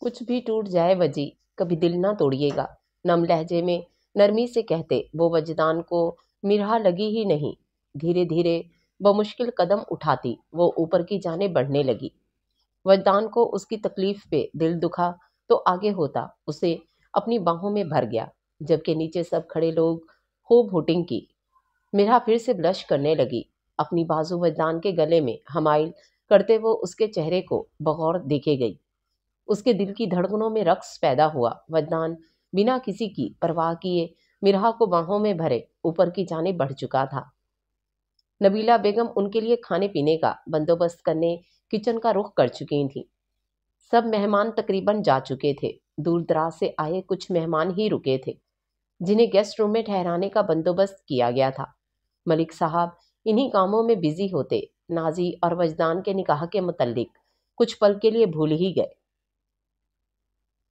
کچھ بھی ٹوٹ جائے وجی، کبھی دل نہ توڑیے گا، نم لہجے میں نرمی سے کہتے وہ وجدان کو میرا لگی ہی نہیں۔ دھیرے دھیرے بمشکل قدم اٹھاتی وہ اوپر کی جانب بڑھنے لگی۔ وجدان کو اس کی تکلیف پہ دل دکھا تو آگے ہوتا اسے اپنی باہوں میں بھر گیا، جبکہ نیچے سب کھڑے لوگ خوب ہوٹنگ کی۔ میرا پھر سے بلش کرنے لگی، اپنی بازو وجدان کے گلے میں حمائل کرتے وہ اس کے چہرے کو بغور دیکھے گئی۔ اس کے دل کی دھڑکنوں میں رقص پیدا ہوا۔ وجدان بنا کسی کی پرواہ کیے میرا کو باہوں میں بھرے اوپر کی جانب بڑھ چکا تھا۔ نبیلہ بیگم ان کے لیے کھانے پینے کا بندوبست کرنے کچن کا رخ کر چکی تھیں۔ سب مہمان تقریباً جا چکے تھے۔ دور دراز سے آئے کچھ مہمان ہی رکے تھے جنہیں گیسٹ روم میں ٹھہرانے کا بندوبست کیا گیا تھا۔ ملک صاحب انہی کاموں میں بزی ہوتے نازی اور وجدان کے نکاح کے متعلق کچھ پل کے لیے بھول ہی گئے۔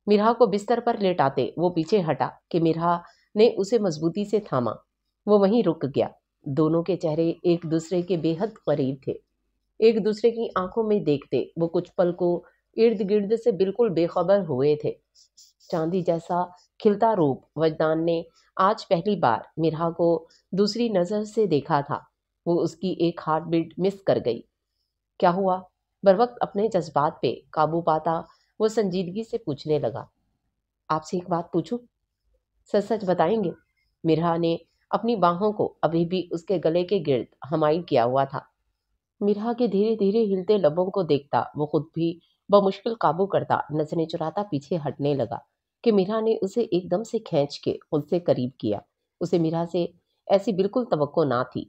میرا کو بستر پر لیٹاتے وہ پیچھے ہٹا کہ میرا نے اسے مضبوطی سے تھاما۔ وہ وہیں رک گیا۔ دونوں کے چہرے ایک دوسرے کے بے حد قریب تھے۔ ایک دوسرے کی آنکھوں میں دیکھتے وہ کچھ پل کو ارد گرد سے بالکل بے خبر ہوئے تھے۔ چاندی جیسا کھلتا روپ وجدان نے آج پہلی بار میرا کو دوسری نظر سے دیکھا تھا۔ وہ اس کی ایک ہارٹ بیٹ مس کر گئی۔ کیا ہوا؟ بروقت اپنے جذبات پہ قابو پاتا وہ سنجیدگی سے پوچھنے لگا۔ آپ سے ایک بات پوچھوں؟ سچ سچ بتائیں گے؟ میرا نے اپنی باہوں کو ابھی بھی اس کے گلے کے گرد حمائل کیا ہوا تھا۔ میرا کے دھیرے دھیرے ہلتے لبوں کو دیکھتا وہ خود بھی بمشکل قابو کرتا نظریں چراتا پیچھے ہٹنے لگا کہ میرا نے اسے ایک دم سے کھینچ کے خود سے قریب کیا۔ اسے میرا سے ایسی بالکل توقع نہ تھی۔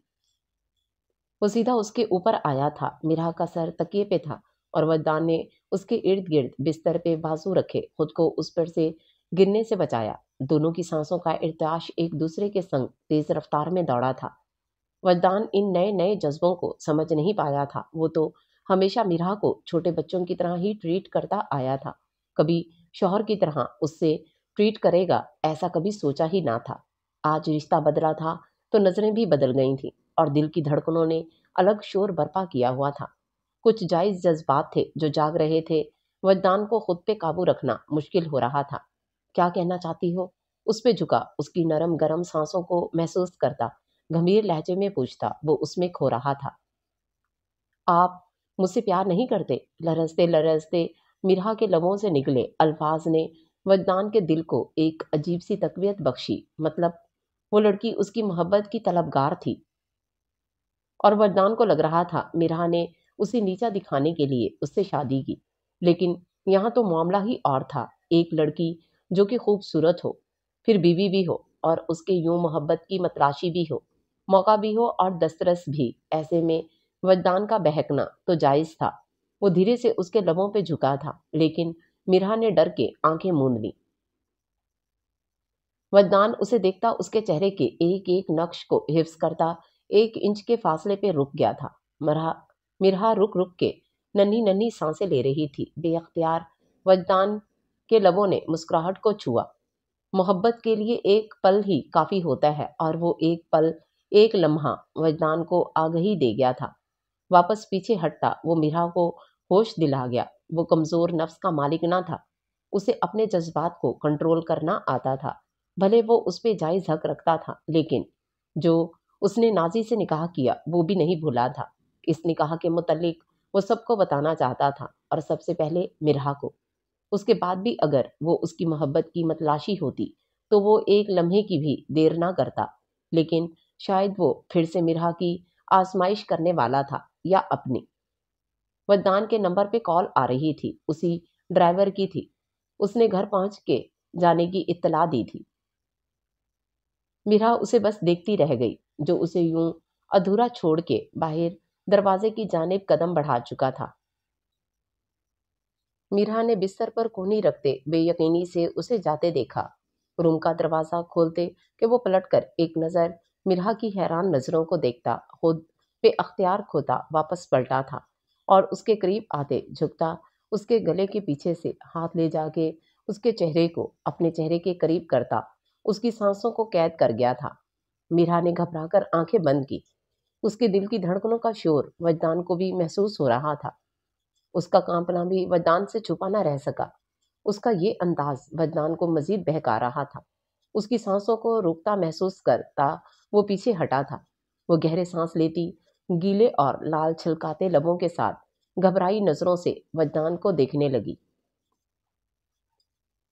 وہ سیدھا اس کے اوپر آیا تھا۔ میرا کا سر تکیے پہ تھا اور وجدان نے اس کے ارد گرد بستر پہ بازو رکھے خود کو اس پر سے گرنے سے بچایا۔ دونوں کی سانسوں کا ارتعاش ایک دوسرے کے سنگ تیز رفتار میں دوڑا تھا۔ وجدان ان نئے نئے جذبوں کو سمجھ نہیں پایا تھا۔ وہ تو ہمیشہ میرا کو چھوٹے بچوں کی طرح ہی ٹریٹ کرتا آیا تھا، کبھی شوہر کی طرح اس سے ٹریٹ کرے گا ایسا کبھی سوچا ہی نہ تھا۔ آج رشتہ بدلا تھا تو نظریں بھی بدل گئی تھیں اور دل کی دھڑکنوں نے الگ شور برپا کیا ہوا تھا۔ کچھ جائز جذبات تھے جو جاگ رہے تھے۔ وجدان کو خود پہ قابو رکھنا مشکل ہو رہا تھا۔ کیا کہنا چاہتی ہو؟ اس پہ جھکا، اس کی نرم گرم سانسوں کو محسوس کرتا، گھمیر لہجے میں پوچھتا، وہ اس میں کھو رہا تھا۔ آپ مجھ سے پیار نہیں کرتے؟ لرزتے لرزتے مرہا کے لبوں سے نکلے الفاظ نے وجدان کے دل کو ایک عجیب سی تقویت بخشی۔ مطلب وہ لڑکی اس کی محبت کی طلبگار تھی، اور وجدان کو لگ رہا تھا مرہا نے اسے نیچا دکھانے کے لیے اس سے شادی کی۔ لیکن یہاں تو معاملہ ہی اور تھا۔ ایک لڑکی جو کہ خوبصورت ہو، پھر بیوی بھی ہو، اور اس کے یوں محبت کی متلاشی بھی ہو، موقع بھی ہو اور دسترس بھی، ایسے میں وجدان کا بہکنا تو جائز تھا۔ وہ دھیرے سے اس کے لبوں پہ جھکا تھا، لیکن مرہا نے ڈر کے آنکھیں موند لیں۔ وجدان اسے دیکھتا اس کے چہرے کے ایک ایک نقش کو حفظ کرتا 1 انچ کے فاصلے پہ رک گیا تھا۔ مرہا رک رک کے ننھی ننھی سانسیں لے رہی تھی۔ بے اختیار وجدان کے لبوں نے مسکراہٹ کو چھوا۔ محبت کے لیے ایک پل ہی کافی ہوتا ہے، اور وہ ایک پل، ایک لمحہ وجدان کو آگہی دے گیا تھا۔ واپس پیچھے ہٹتا وہ مرہا کو ہوش دلا گیا۔ وہ کمزور نفس کا مالک نہ تھا، اسے اپنے جذبات کو کنٹرول کرنا آتا تھا۔ بھلے وہ اس پہ جائز حق رکھتا تھا، لیکن جو اس نے نازی سے نکاح کیا وہ بھی نہیں بھولا تھا۔ اس نکاح کے متعلق وہ سب کو بتانا چاہتا تھا، اور سب سے پہلے مرہا کو۔ اس کے بعد بھی اگر وہ اس کی محبت کی متلاشی ہوتی تو وہ ایک لمحے کی بھی دیر نہ کرتا۔ لیکن شاید وہ پھر سے مرہا کی آزمائش کرنے والا تھا، یا اپنی۔ وجدان کے نمبر پہ کال آ رہی تھی، اسی ڈرائیور کی تھی۔ اس نے گھر پہنچ کے جانے کی اطلاع دی تھی۔ مرہا اسے بس دیکھتی رہ گئی، جو اسے یوں ادھورا چھوڑ کے باہر دروازے کی جانب قدم بڑھا چکا تھا۔ مرہا نے بستر پر کونی رکھتے بے یقینی سے اسے جاتے دیکھا۔ روم کا دروازہ کھولتے کہ وہ پلٹ کر ایک نظر مرہا کی حیران نظروں کو دیکھتا، خود بے اختیار کھوتا واپس پلٹا تھا، اور اس کے قریب آتے جھکتا اس کے گلے کے پیچھے سے ہاتھ لے جا کے اس کے چہرے کو اپنے چہرے کے قریب کرتا، اس کی سانسوں کو قید کر گیا تھا۔ مرہا نے گھبرا کر آنکھیں بند کی۔ اس کے دل کی دھڑکنوں کا شور وجدان کو بھی محسوس ہو رہا تھا۔ اس کا کانپنا بھی وجدان سے چھپا نہ رہ سکا۔ اس کا یہ انداز وجدان کو مزید بہکا رہا تھا۔ اس کی سانسوں کو روکتا محسوس کرتا وہ پیچھے ہٹا تھا۔ وہ گہرے سانس لیتی، گیلے اور لال چھلکاتے لبوں کے ساتھ گھبرائی نظروں سے وجدان کو دیکھنے لگی۔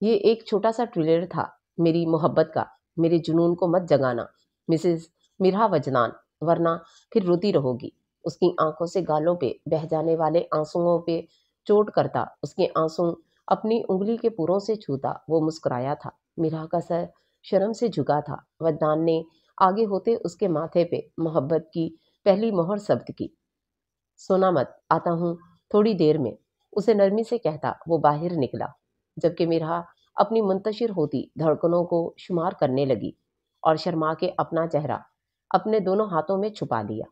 یہ ایک چھوٹا سا ٹریلر تھا میری محبت کا، میرے جنون کو مت جگانا مسز مرہا وجدان، ورنہ پھر روتی رہو گی۔ اس کی آنکھوں سے گالوں پہ بہہ جانے والے آنسوؤں پہ چوٹ کرتا، اس کے آنسو اپنی انگلی کے پوروں سے چھوتا وہ مسکرایا تھا۔ مرہا کا سر شرم سے جھکا تھا۔ وجدان نے آگے ہوتے اس کے ماتھے پہ محبت کی پہلی مہر ثبت کی۔ سونا مت، آتا ہوں تھوڑی دیر میں، اسے نرمی سے کہتا وہ باہر نکلا، جبکہ مرہا اپنی منتشر ہوتی دھڑکنوں کو شمار کرنے لگی، اور شرما کے اپنا چہرہ اپنے دونوں ہاتھوں میں چھپا لیا۔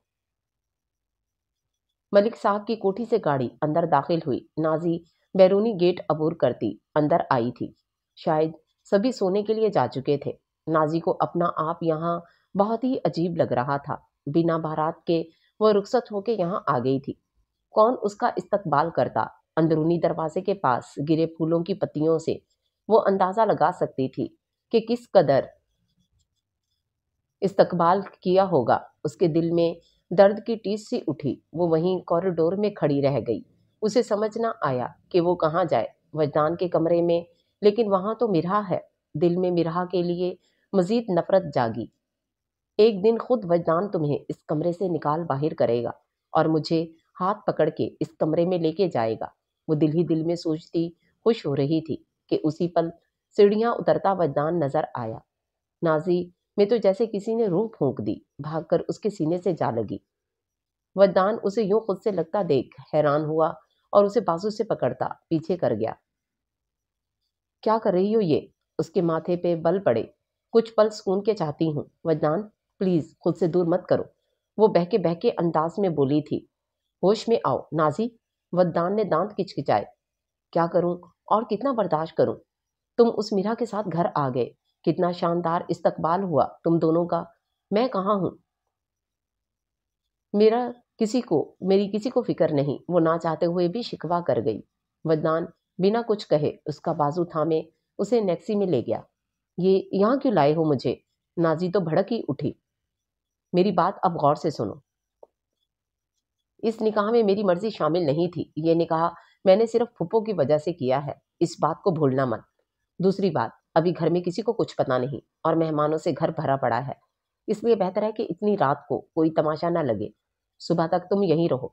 ملک صاحب کی کوٹھی سے گاڑی اندر داخل ہوئی۔ نازی بیرونی گیٹ عبور کرتی اندر آئی تھی۔ شاید سبھی سونے کے لیے جا چکے تھے۔ نازی کو اپنا آپ یہاں بہت ہی عجیب لگ رہا تھا۔ بنا بارات کے وہ رخصت ہو کے یہاں آ گئی تھی۔ کون اس کا استقبال کرتا؟ اندرونی دروازے کے پاس گرے پھولوں کی پتیوں سے وہ اندازہ لگا سکتی تھی کہ کس قدر استقبال کیا ہوگا۔ اس کے دل میں درد کی ٹیس سی اٹھی۔ وہ وہیں کوریڈور میں کھڑی رہ گئی۔ اسے سمجھ نہ آیا کہ وہ کہاں جائے۔ وجدان کے کمرے میں، لیکن وہاں تو مرہا ہے۔ دل میں مرہا کے لیے مزید نفرت جاگی۔ ایک دن خود وجدان تمہیں اس کمرے سے نکال باہر کرے گا، اور مجھے ہاتھ پکڑ کے اس کمرے میں لے کے جائے گا۔ وہ دل ہی دل میں سوچتی خوش ہو رہی تھی کہ اسی پل سیڑھیاں اترتا وجدان نظر آیا۔ نازی میں تو جیسے کسی نے روح پھونک دی، بھاگ کر اس کے سینے سے جا لگی۔ وجدان اسے یوں خود سے لگتا دیکھ حیران ہوا، اور اسے بازو سے پکڑتا پیچھے کر گیا۔ کیا کر رہی ہو یہ؟ اس کے ماتھے پہ بل پڑے۔ کچھ پل سکون کے چاہتی ہوں وجدان، پلیز خود سے دور مت کرو، وہ بہکے انداز میں بولی تھی۔ ہوش میں آؤ نازی، وجدان نے دانت کچکچائے۔ کیا کروں اور کتنا برداشت کروں؟ تم اس مرہا کے ساتھ گھر آ گئے، کتنا شاندار استقبال ہوا تم دونوں کا، میں کہاں ہوں؟ میری کسی کو فکر نہیں، وہ نہ چاہتے ہوئے بھی شکوہ کر گئی۔ وجدان بنا کچھ کہے اس کا بازو تھامے اسے نیکسی میں لے گیا۔ یہ یہاں کیوں لائے ہو مجھے؟ نازی تو بھڑک ہی اٹھی۔ میری بات اب غور سے سنو، اس نکاح میں میری مرضی شامل نہیں تھی۔ یہ نکاح میں نے صرف پھپھو کی وجہ سے کیا ہے، اس بات کو بھولنا مت۔ دوسری بات، ابھی گھر میں کسی کو کچھ پتا نہیں اور مہمانوں سے گھر بھرا پڑا ہے، اس لیے بہتر ہے کہ اتنی رات کو کوئی تماشا نہ لگے۔ صبح تک تم یہیں رہو،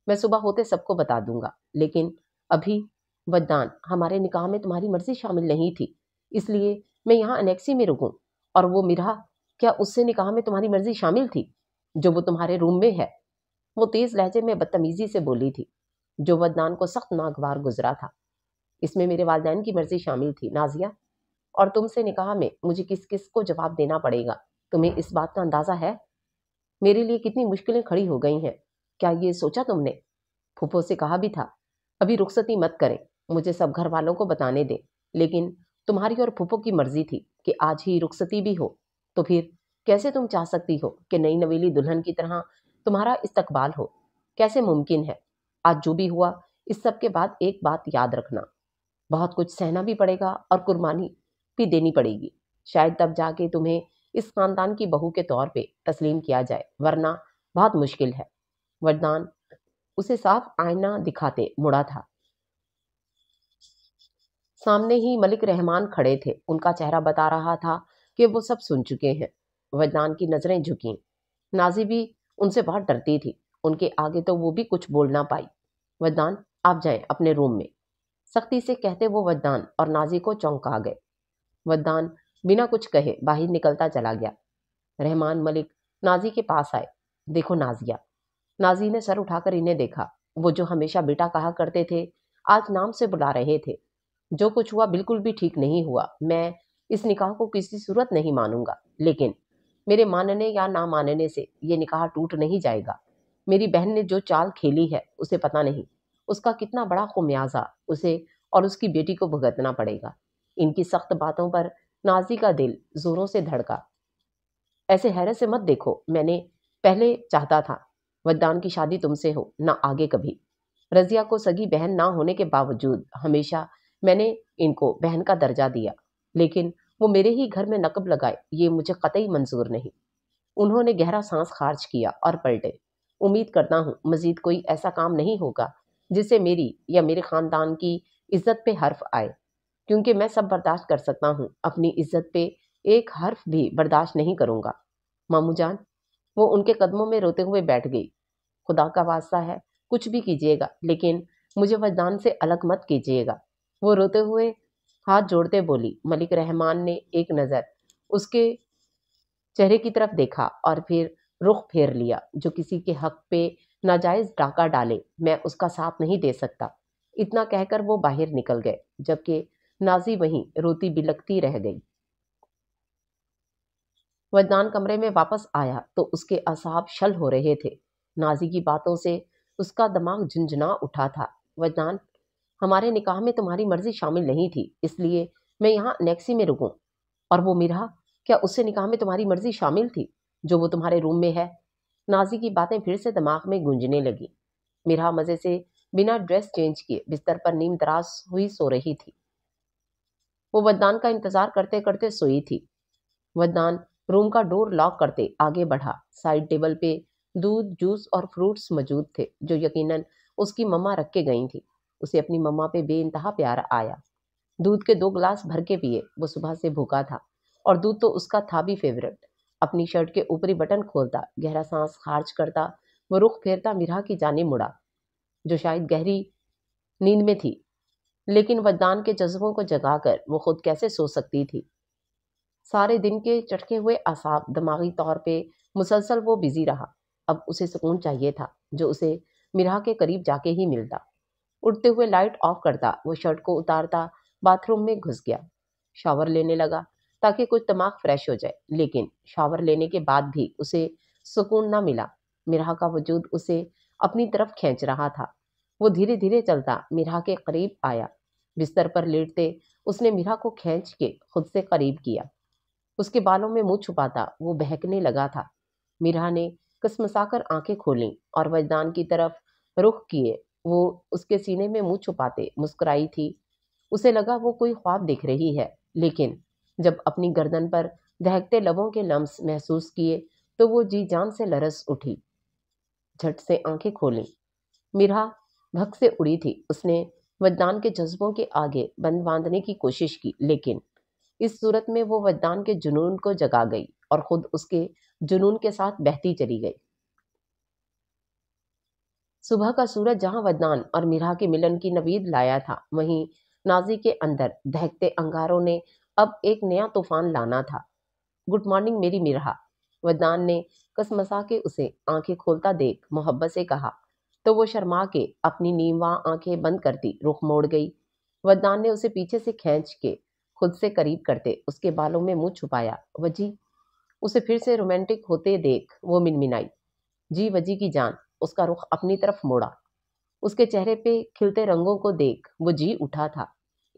میں صبح ہوتے سب کو بتا دوں گا۔ لیکن ابھی ودان، ہمارے نکاح میں تمہاری مرضی شامل نہیں تھی، اس لیے میں یہاں انیکسی میں رکوں۔ اور وہ مرہا، کیا اس سے نکاح میں تمہاری مرضی شامل تھی جو وہ تمہارے روم میں ہے؟ وہ تیز لہجے میں بدتمیزی سے بولی تھی، جو ودان کو سخت ناگوار گزرا تھا۔ اس میں میرے والدین کی مرضی شامل تھی نازیہ، اور تم سے نکاح میں مجھے کس کس کو جواب دینا پڑے گا، تمہیں اس بات کا اندازہ ہے؟ میرے لیے کتنی مشکلیں کھڑی ہو گئی ہیں، کیا یہ سوچا تم نے؟ پھوپھو سے کہا بھی تھا ابھی رخصتی مت کریں، مجھے سب گھر والوں کو بتانے دیں، لیکن تمہاری اور پھوپھو کی مرضی تھی کہ آج ہی رخصتی بھی ہو، تو پھر کیسے تم چاہ سکتی ہو کہ نئی نویلی دلہن کی طرح تمہارا استقبال ہو؟ کیسے ممکن ہے؟ آج جو بھی ہوا، اس سب کے بعد ایک بات یاد رکھنا، بہت کچھ سہنا بھی پڑے گا اور قربانی بھی دینی پڑے گی، شاید تب جا کے تمہیں اس خاندان کی بہو کے طور پہ تسلیم کیا جائے، ورنہ بہت مشکل ہے۔ وردان اسے صاف آئینہ دکھاتے مڑا تھا۔ سامنے ہی ملک رحمان کھڑے تھے، ان کا چہرہ بتا رہا تھا کہ وہ سب سن چکے ہیں۔ وردان کی نظریں جھکیں، نازی بھی ان سے بہت ڈرتی تھی، ان کے آگے تو وہ بھی کچھ بول نہ پائی۔ وردان، آپ جائیں اپنے روم میں، سختی سے کہتے وہ وردان اور نازی کو چونکا گئے۔ وردان بنا کچھ کہے باہر نکلتا چلا گیا۔ رحمان ملک نازی کے پاس آئے۔ دیکھو نازیہ۔ نازی نے سر اٹھا کر انہیں دیکھا۔ وہ جو ہمیشہ بیٹا کہا کرتے تھے، آج نام سے بلا رہے تھے۔ جو کچھ ہوا بالکل بھی ٹھیک نہیں ہوا، میں اس نکاح کو کسی صورت نہیں مانوں گا، لیکن میرے ماننے یا نہ ماننے سے یہ نکاح ٹوٹ نہیں جائے گا۔ میری بہن نے جو چال کھیلی ہے، اسے پتہ نہیں اس کا کتنا بڑا خمیازہ اسے اور اس کی بیٹی کو بھگتنا پڑے گا۔ ان کی سخت باتوں پر نازی کا دل زوروں سے دھڑکا۔ ایسے حیرت سے مت دیکھو، میں نے پہلے چاہتا تھا ودان کی شادی تم سے ہو، نہ آگے کبھی۔ رضیہ کو سگی بہن نہ ہونے کے باوجود ہمیشہ میں نے ان کو بہن کا درجہ دیا، لیکن وہ میرے ہی گھر میں نقب لگائے، یہ مجھے قطعی منظور نہیں۔ انہوں نے گہرا سانس خارج کیا اور پلٹے۔ امید کرتا ہوں مزید کوئی ایسا کام نہیں ہوگا جس سے میری یا میرے خاندان کی عزت پہ حرف آئے، کیونکہ میں سب برداشت کر سکتا ہوں، اپنی عزت پہ ایک حرف بھی برداشت نہیں کروں گا۔ ماموں جان، وہ ان کے قدموں میں روتے ہوئے بیٹھ گئی۔ خدا کا واسطہ ہے، کچھ بھی کیجیے گا، لیکن مجھے وجدان سے الگ مت کیجیے گا۔ وہ روتے ہوئے ہاتھ جوڑتے بولی۔ ملک رحمان نے ایک نظر اس کے چہرے کی طرف دیکھا اور پھر رخ پھیر لیا۔ جو کسی کے حق پہ ناجائز ڈاکہ ڈالے، میں اس کا ساتھ نہیں دے سکتا۔ اتنا کہہ کر وہ باہر نکل گئے، جبکہ نازی وہیں روتی بلکتی رہ گئی۔ وجدان کمرے میں واپس آیا تو اس کے اعصاب شل ہو رہے تھے۔ نازی کی باتوں سے اس کا دماغ جھنجھنا اٹھا تھا۔ وجدان، ہمارے نکاح میں تمہاری مرضی شامل نہیں تھی، اس لیے میں یہاں انیکسی میں رکوں۔ اور وہ مرہا، کیا اس سے نکاح میں تمہاری مرضی شامل تھی جو وہ تمہارے روم میں ہے؟ نازی کی باتیں پھر سے دماغ میں گونجنے لگی۔ مرہا مزے سے بنا ڈریس چینج کیے بستر پر نیم دراز ہوئی سو رہی تھی۔ وہ وجدان کا انتظار کرتے کرتے سوئی تھی۔ وجدان روم کا ڈور لاک کرتے آگے بڑھا۔ سائڈ ٹیبل پہ دودھ، جوس اور فروٹس موجود تھے، جو یقیناً اس کی مما رکھ کے گئی تھی۔ اسے اپنی مما پہ بے انتہا پیار آیا۔ دودھ کے 2 گلاس بھر کے پیے، وہ صبح سے بھوکا تھا، اور دودھ تو اس کا تھا بھی فیورٹ۔ اپنی شرٹ کے اوپری بٹن کھولتا، گہرا سانس خارج کرتا، وہ رخ پھیرتا مرہا کی جانب مڑا، جو شاید گہری نیند میں تھی، لیکن وجدان کے جذبوں کو جگا کر وہ خود کیسے سو سکتی تھی؟ سارے دن کے چٹکے ہوئے اعصاب، دماغی طور پہ مسلسل وہ بزی رہا۔ اب اسے سکون چاہیے تھا، جو اسے مرہا کے قریب جا کے ہی ملتا۔ اٹھتے ہوئے لائٹ آف کرتا، وہ شرٹ کو اتارتا باتھ روم میں گھس گیا۔ شاور لینے لگا تاکہ کچھ دماغ فریش ہو جائے، لیکن شاور لینے کے بعد بھی اسے سکون نہ ملا۔ مرہا کا وجود اسے اپنی طرف کھینچ رہا تھا۔ وہ دھیرے دھیرے چلتا مرہا کے قریب آیا۔ بستر پر لیٹتے اس نے مرہا کو کھینچ کے خود سے قریب کیا۔ اس کے بالوں میں منہ چھپاتا وہ بہکنے لگا تھا۔ مرہا نے کسمسا کر آنکھیں کھولیں اور وجدان کی طرف رخ کیے۔ وہ اس کے سینے میں منہ چھپاتے مسکرائی تھی۔ اسے لگا وہ کوئی خواب دیکھ رہی ہے، لیکن جب اپنی گردن پر دہکتے لبوں کے لمس محسوس کیے تو وہ جی جان سے لرز اٹھی، جھٹ سے آنکھیں کھولیں۔ میرا بھگ سے اڑی تھی۔ اس نے وجدان کے جذبوں کے آگے بند باندھنے کی کوشش کی، لیکن اس صورت میں وہ وجدان کے جنون کو جگا گئی اور خود اس کے جنون کے ساتھ بہتی چلی گئی۔ صبح کا سورج جہاں وجدان اور میرا کے ملن کی نوید لایا تھا، وہیں نازی کے اندر دہکتے انگاروں نے اب ایک نیا طوفان لانا تھا۔ گڈ مارننگ میری میرا، وجدان نے کسمسا کے اسے آنکھیں کھولتا دیکھ محبت سے کہا تو وہ شرما کے اپنی نیمواں آنکھیں بند کرتی رخ موڑ گئی۔ وجدان نے اسے پیچھے سے کھینچ کے خود سے قریب کرتے اس کے بالوں میں منہ چھپایا۔ وجی، اسے پھر سے رومانٹک ہوتے دیکھ وہ منمنائی۔ جی وجی کی جان۔ اس کا رخ اپنی طرف موڑا۔ اس کے چہرے پہ کھلتے رنگوں کو دیکھ وہ جی اٹھا تھا۔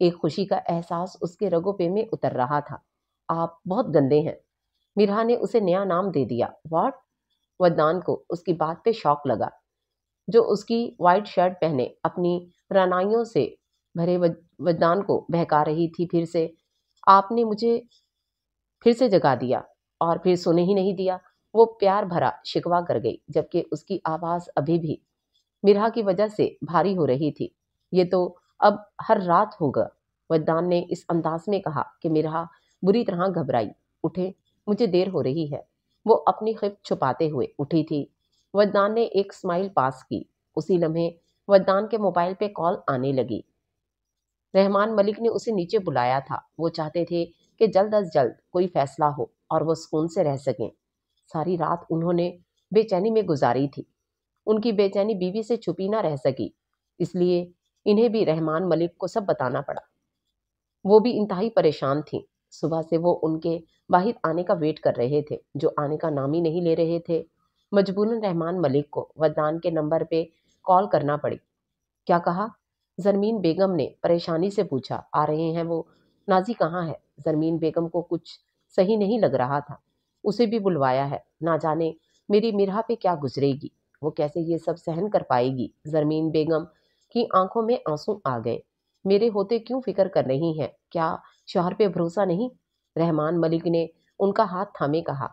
ایک خوشی کا احساس اس کے رگوں پہ میں اتر رہا تھا۔ آپ بہت گندے ہیں، میرا نے اسے نیا نام دے دیا۔ واٹ؟ وجدان کو اس کی بات پہ شوق لگا، جو اس کی وائٹ شرٹ پہنے اپنی رعنائیوں سے بھرے وجدان کو بہکا رہی تھی۔ پھر سے آپ نے مجھے پھر سے جگا دیا اور پھر سونے ہی نہیں دیا، وہ پیار بھرا شکوہ کر گئی، جبکہ اس کی آواز ابھی بھی میرا کی وجہ سے بھاری ہو رہی تھی۔ یہ تو اب ہر رات ہوگا، وجدان نے اس انداز میں کہا کہ میرا بری طرح گھبرائی۔ اٹھے، مجھے دیر ہو رہی ہے۔ وہ اپنی خفت چھپاتے ہوئے اٹھی تھی۔ وجدان نے ایک اسمائل پاس کی۔ اسی لمحے وجدان کے موبائل پہ کال آنے لگی۔ رحمان ملک نے اسے نیچے بلایا تھا۔ وہ چاہتے تھے کہ جلد از جلد کوئی فیصلہ ہو اور وہ سکون سے رہ سکیں۔ ساری رات انہوں نے بے چینی میں گزاری تھی۔ ان کی بے چینی بیوی سے چھپی نہ رہ سکی، اس لیے انہیں بھی رحمان ملک کو سب بتانا پڑا۔ وہ بھی انتہائی پریشان تھیں۔ صبح سے وہ ان کے باہر آنے کا ویٹ کر رہے تھے، جو آنے کا نام ہی نہیں لے رہے تھے۔ مجبوراً رحمان ملک کو وجدان کے نمبر پہ کال کرنا پڑی۔ کیا کہا؟ زرمین بیگم نے پریشانی سے پوچھا۔ آ رہے ہیں وہ؟ نازی کہاں ہے؟ زرمین بیگم کو کچھ صحیح نہیں لگ رہا تھا۔ اسے بھی بلوایا ہے، نہ جانے میری مرحا پہ کیا گزرے گی، وہ کیسے یہ سب سہن کر پائے گی۔ زرمین بیگم کی آنکھوں میں آنسو آ گئے۔ میرے ہوتے کیوں فکر کر رہی ہیں؟ کیا شوہر پہ بھروسہ نہیں؟ رحمان ملک نے ان کا ہاتھ تھامے کہا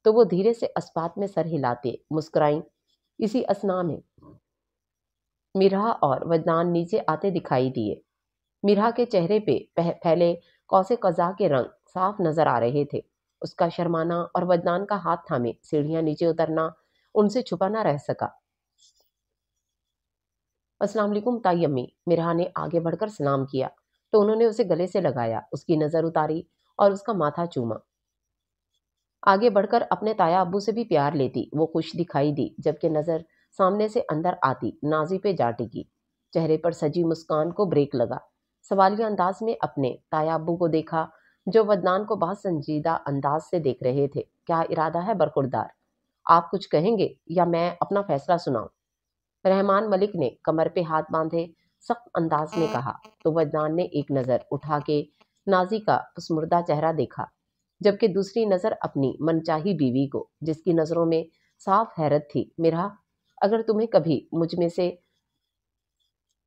تو وہ دھیرے سے اسبات میں سر ہلاتے مسکرائیں۔ اسی اثنا میں میرا اور وجدان نیچے آتے دکھائی دیے۔ میرا کے چہرے پہ پھیلے قوس قزح کے رنگ صاف نظر آ رہے تھے۔ اس کا شرمانا اور وجدان کا ہاتھ تھامے سیڑھیاں نیچے اترنا ان سے چھپا نہ رہ سکا۔ السلام علیکم تائی امی، میرا نے آگے بڑھ کر سلام کیا تو انہوں نے اسے گلے سے لگایا، اس کی نظر اتاری اور اس کا ماتھا چوما۔ آگے بڑھ کر اپنے تایا ابو سے بھی پیار لیتی۔ وہ خوش دکھائی دی، جبکہ نظر سامنے سے اندر آتی نازی پہ جا ٹکی۔ چہرے پر سجی مسکان کو بریک لگا۔ سوالیہ انداز میں اپنے تایا ابو کو دیکھا، جو وجدان کو بہت سنجیدہ انداز سے دیکھ رہے تھے۔ کیا ارادہ ہے برخوردار؟ آپ کچھ کہیں گے یا میں اپنا فیصلہ سناؤں؟ رحمان ملک نے کمر پہ ہاتھ باندھے سخت انداز میں کہا تو وجدان نے ایک نظر اٹھا کے نازی کا پسمردہ چہرہ دیکھا، جبکہ دوسری نظر اپنی منچاہی بیوی کو، جس کی نظروں میں صاف حیرت تھی۔ میرا، اگر تمہیں کبھی مجھ میں سے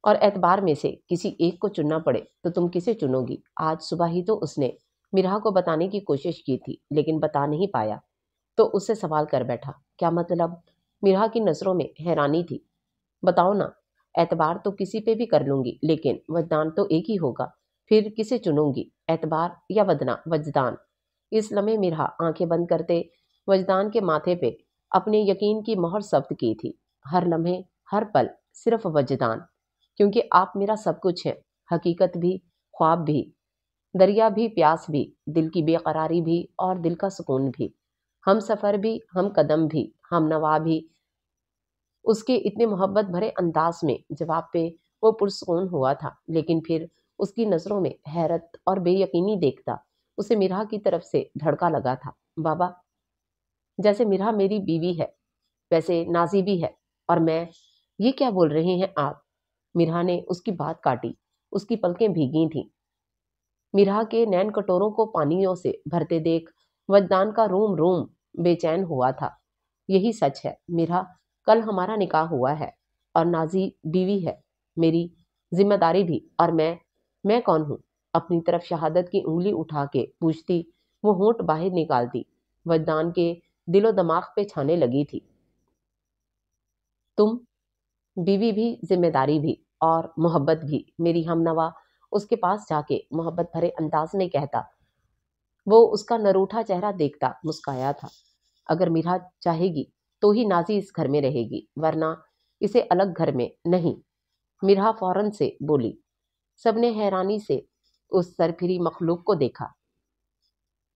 اور اعتبار میں سے کسی ایک کو چننا پڑے تو تم کسے چنو گی؟ آج صبح ہی تو اس نے میرا کو بتانے کی کوشش کی تھی، لیکن بتا نہیں پایا، تو اس سے سوال کر بیٹھا۔ کیا مطلب؟ میرا کی نظروں میں حیرانی تھی۔ بتاؤ نا، اعتبار تو کسی پہ بھی کر لوں گی، لیکن وجدان تو ایک ہی ہوگا، پھر کسے چنوں گی، اعتبار یا وجدان؟ اس لمحے میرا آنکھیں بند کرتے وجدان کے ماتھے پہ اپنے یقین کی مہر ثبت کی تھی۔ ہر لمحے، ہر پل صرف وجدان، کیونکہ آپ میرا سب کچھ ہیں، حقیقت بھی، خواب بھی، دریا بھی، پیاس بھی، دل کی بے قراری بھی اور دل کا سکون بھی، ہم سفر بھی، ہم قدم بھی، ہم نوا بھی۔ اس کے اتنے محبت بھرے انداز میں جواب پہ وہ پرسکون ہوا تھا، لیکن پھر اس کی نظروں میں حیرت اور بے یقینی دیکھتا اسے میرا کی طرف سے دھڑکا لگا تھا۔ بابا، جیسے میرا میری بیوی ہے ویسے نازی بھی ہے، اور میں، یہ کیا بول رہے ہیں آپ؟ میرا نے اس کی بات کاٹی۔ اس کی پلکیں بھیگی تھیں۔ میرا کے نین کٹوروں کو پانیوں سے بھرتے دیکھ وجدان کا روم روم بے چین ہوا تھا۔ یہی سچ ہے میرا، کل ہمارا نکاح ہوا ہے اور نازی بیوی ہے، میری ذمہ داری بھی، اور میں کون ہوں؟ اپنی طرف شہادت کی انگلی اٹھا کے پوچھتی، وہ ہونٹ باہر نکالتی، وجدان کے دل و دماغ پہ چھانے لگی تھی۔ تم، بیوی بھی، ذمہ داری بھی، اور محبت بھی۔ میری ہمنوا اس کے پاس جا کے محبت بھرے انداز میں کہتا۔ وہ اس کا نروٹھا چہرہ دیکھتا مسکایا تھا۔ اگر میرا چاہے گی تو ہی نازی اس گھر میں رہے گی، ورنہ اسے الگ گھر میں نہیں۔ میرا فوراً سے بولی۔ سب نے حیرانی سے اس سرپھری مخلوق کو دیکھا۔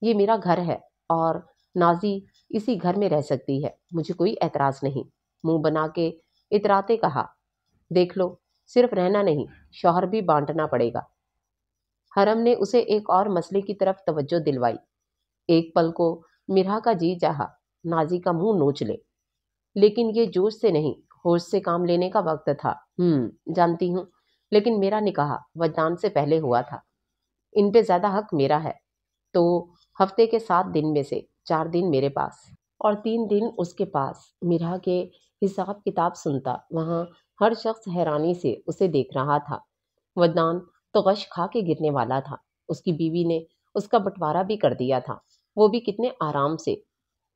یہ میرا گھر ہے اور نازی اسی گھر میں رہ سکتی ہے، مجھے کوئی اعتراض نہیں۔ منہ بنا کے اتراتے کہا، دیکھ لو، صرف رہنا نہیں، شوہر بھی بانٹنا پڑے گا۔ حرم نے اسے ایک اور مسئلے کی طرف توجہ دلوائی۔ ایک پل کو میرا کا جی چاہا نازی کا منہ نوچ لے، لیکن یہ جوش سے نہیں، ہوش سے کام لینے کا وقت تھا۔ جانتی ہوں، لیکن میرا نکاح وجدان سے پہلے ہوا تھا، ان پہ زیادہ حق میرا ہے، تو ہفتے کے 7 دن میں سے 4 دن میرے پاس اور 3 دن اس کے پاس۔ میرا کے حساب کتاب سنتا وہاں ہر شخص حیرانی سے اسے دیکھ رہا تھا۔ وجدان تو غش کھا کے گرنے والا تھا۔ اس کی بیوی نے اس کا بٹوارا بھی کر دیا تھا، وہ بھی کتنے آرام سے۔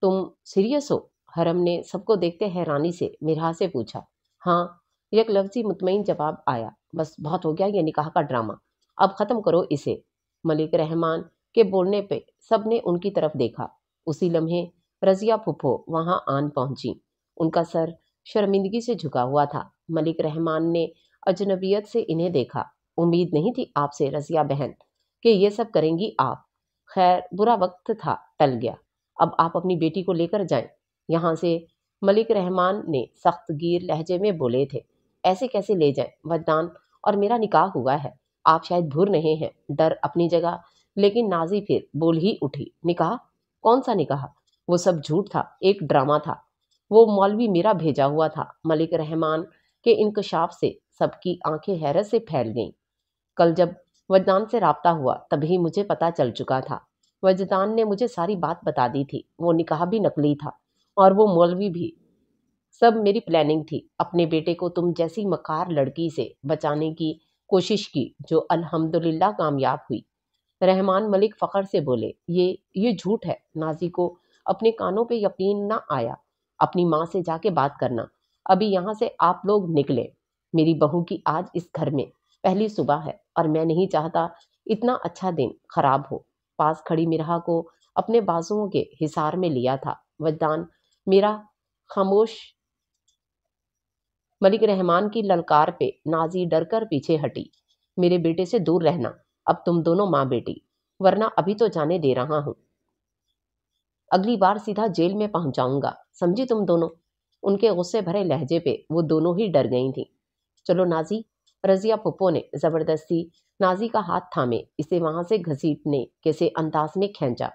تم سیریس ہو؟ حرم نے سب کو دیکھتے حیرانی سے میرا سے پوچھا۔ ہاں، یک لفظی مطمئن جواب آیا۔ بس بہت ہو گیا یہ نکاح کا ڈرامہ، اب ختم کرو اسے۔ ملک رحمان کے بولنے پہ سب نے ان کی طرف دیکھا۔ اسی لمحے رضیہ پھپھو وہاں آن پہنچی۔ ان کا سر شرمندگی سے جھکا ہوا تھا۔ ملک رحمان نے اجنبیت سے انہیں دیکھا۔ امید نہیں تھی آپ سے رضیہ بہن کہ یہ سب کریں گی آپ۔ خیر، برا وقت تھا، ٹل گیا۔ اب آپ اپنی بیٹی کو لے کر جائیں یہاں سے۔ ملک رحمان نے سخت گیر لہجے میں بولے تھے۔ ایسے کیسے لے جائیں؟ وجدان اور میرا نکاح ہوا ہے، آپ شاید بھول رہے ہیں۔ ڈر اپنی جگہ، لیکن نازی پھر بول ہی اٹھی۔ نکاح؟ کون سا نکاح؟ وہ سب جھوٹ تھا، ایک ڈرامہ تھا، وہ مولوی میرا بھیجا ہوا تھا۔ ملک رحمان کے انکشاف سے سب کی آنکھیں حیرت سے پھیل گئیں۔ کل جب وجدان سے رابطہ ہوا تبھی مجھے پتہ چل چکا تھا۔ وجدان نے مجھے ساری بات بتا دی تھی۔ وہ نکاح بھی نقلی تھا اور وہ مولوی بھی، سب میری پلاننگ تھی۔ اپنے بیٹے کو تم جیسی مکار لڑکی سے بچانے کی کوشش کی جو الحمدللہ کامیاب ہوئی۔ رحمان ملک فخر سے بولے، یہ جھوٹ ہے۔ نازی کو اپنے کانوں پہ یقین نہ آیا۔ اپنی ماں سے جا کے بات کرنا، ابھی یہاں سے آپ لوگ نکلے۔ میری بہو کی آج اس گھر میں پہلی صبح ہے اور میں نہیں چاہتا اتنا اچھا دن خراب ہو۔ پاس کھڑی میرا کو اپنے بازوؤں کے حصار میں لیا تھا۔ وجدان میرا خاموش۔ ملک رحمان کی للکار پہ نازی ڈر کر پیچھے ہٹی۔ میرے بیٹے سے دور رہنا، اب تم دونوں ماں بیٹی، ورنہ ابھی تو جانے دے رہا ہوں، اگلی بار سیدھا جیل میں پہنچاؤں گا، سمجھی تم دونوں؟ ان کے غصے بھرے لہجے پہ وہ دونوں ہی ڈر گئی تھیں۔ چلو نازی، رضیہ پھپھو نے زبردستی نازی کا ہاتھ تھامے اسے وہاں سے گھسیٹنے کے سے انداز میں کھینچا۔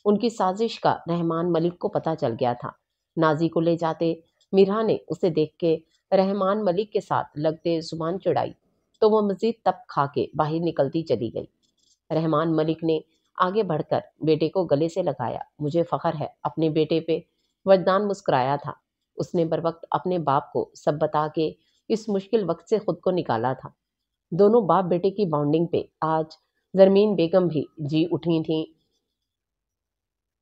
ان کی سازش کا رحمان ملک کو پتہ چل گیا تھا۔ نازی کو لے جاتے میرا نے اسے دیکھ کے رحمان ملک کے ساتھ لگتے زبان چڑھائی تو وہ مزید تپ کھا کے باہر نکلتی چلی گئی۔ رحمان ملک نے آگے بڑھ کر بیٹے کو گلے سے لگایا۔ مجھے فخر ہے اپنے بیٹے پہ۔ وجدان مسکرایا تھا۔ اس نے بر وقت اپنے باپ کو سب بتا کے اس مشکل وقت سے خود کو نکالا تھا۔ دونوں باپ بیٹے کی بانڈنگ پہ آج زرمین بیگم بھی جی اٹھی تھیں۔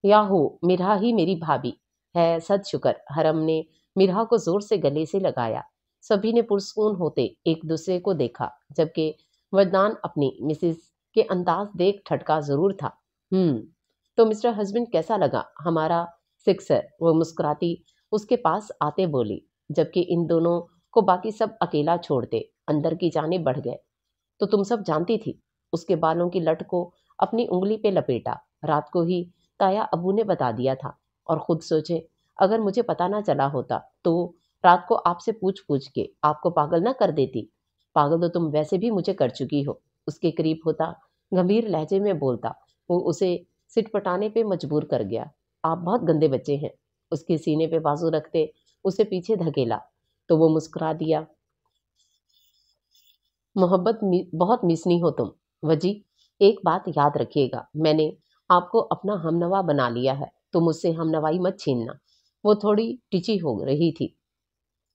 یاہو، میرا ہی میری بھابھی ہے، صد شکر۔ حرم نے میرا کو زور سے گلے سے لگایا۔ سبھی نے پرسکون ہوتے ایک دوسرے کو دیکھا، جبکہ وجدان اپنی مسز کے انداز دیکھ ٹھٹکا ضرور تھا۔ تو مسٹر ہسبینڈ کیسا لگا ہمارا سکسر؟ وہ مسکراتی اس کے پاس آتے بولی، جبکہ ان دونوں کو باقی سب اکیلا چھوڑتے اندر کی جانب بڑھ گئے۔ تو تم سب جانتی تھی؟ اس کے بالوں کی لٹ کو اپنی انگلی پہ لپیٹا۔ رات کو ہی تایا ابو نے بتا دیا تھا، اور خود سوچے اگر مجھے پتا نہ چلا ہوتا تو رات کو آپ سے پوچھ کے آپ کو پاگل نہ کر دیتی۔ پاگل تو تم ویسے بھی مجھے کر چکی ہو۔ اس کے قریب ہوتا گمبھیر لہجے میں بولتا، وہ اسے سٹ پٹانے پہ مجبور کر گیا۔ آپ بہت گندے بچے ہیں۔ اس کے سینے پہ بازو رکھتے اسے پیچھے دھکیلا تو وہ مسکرا دیا۔ محبت بہت میسنی ہو تم۔ وجی، ایک بات یاد رکھیے گا، میں نے آپ کو اپنا ہمنوا بنا لیا ہے، تو مجھ سے ہمنوائی مت چھیننا۔ وہ تھوڑی ٹچی ہو رہی تھی۔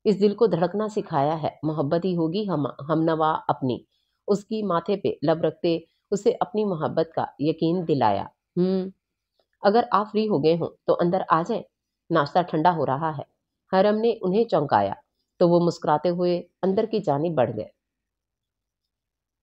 اس دل کو دھڑکنا سکھایا ہے، محبت ہی ہوگی ہمنوا اپنی۔ اس کی ماتھے پہ لب رکھتے اسے اپنی محبت کا یقین دلایا۔ اگر آپ فری ہو گئے ہوں تو اندر آ جائیں، ناشتہ ٹھنڈا ہو رہا ہے۔ حرم نے انہیں چونکایا تو وہ مسکراتے ہوئے اندر کی جانب بڑھ گئے۔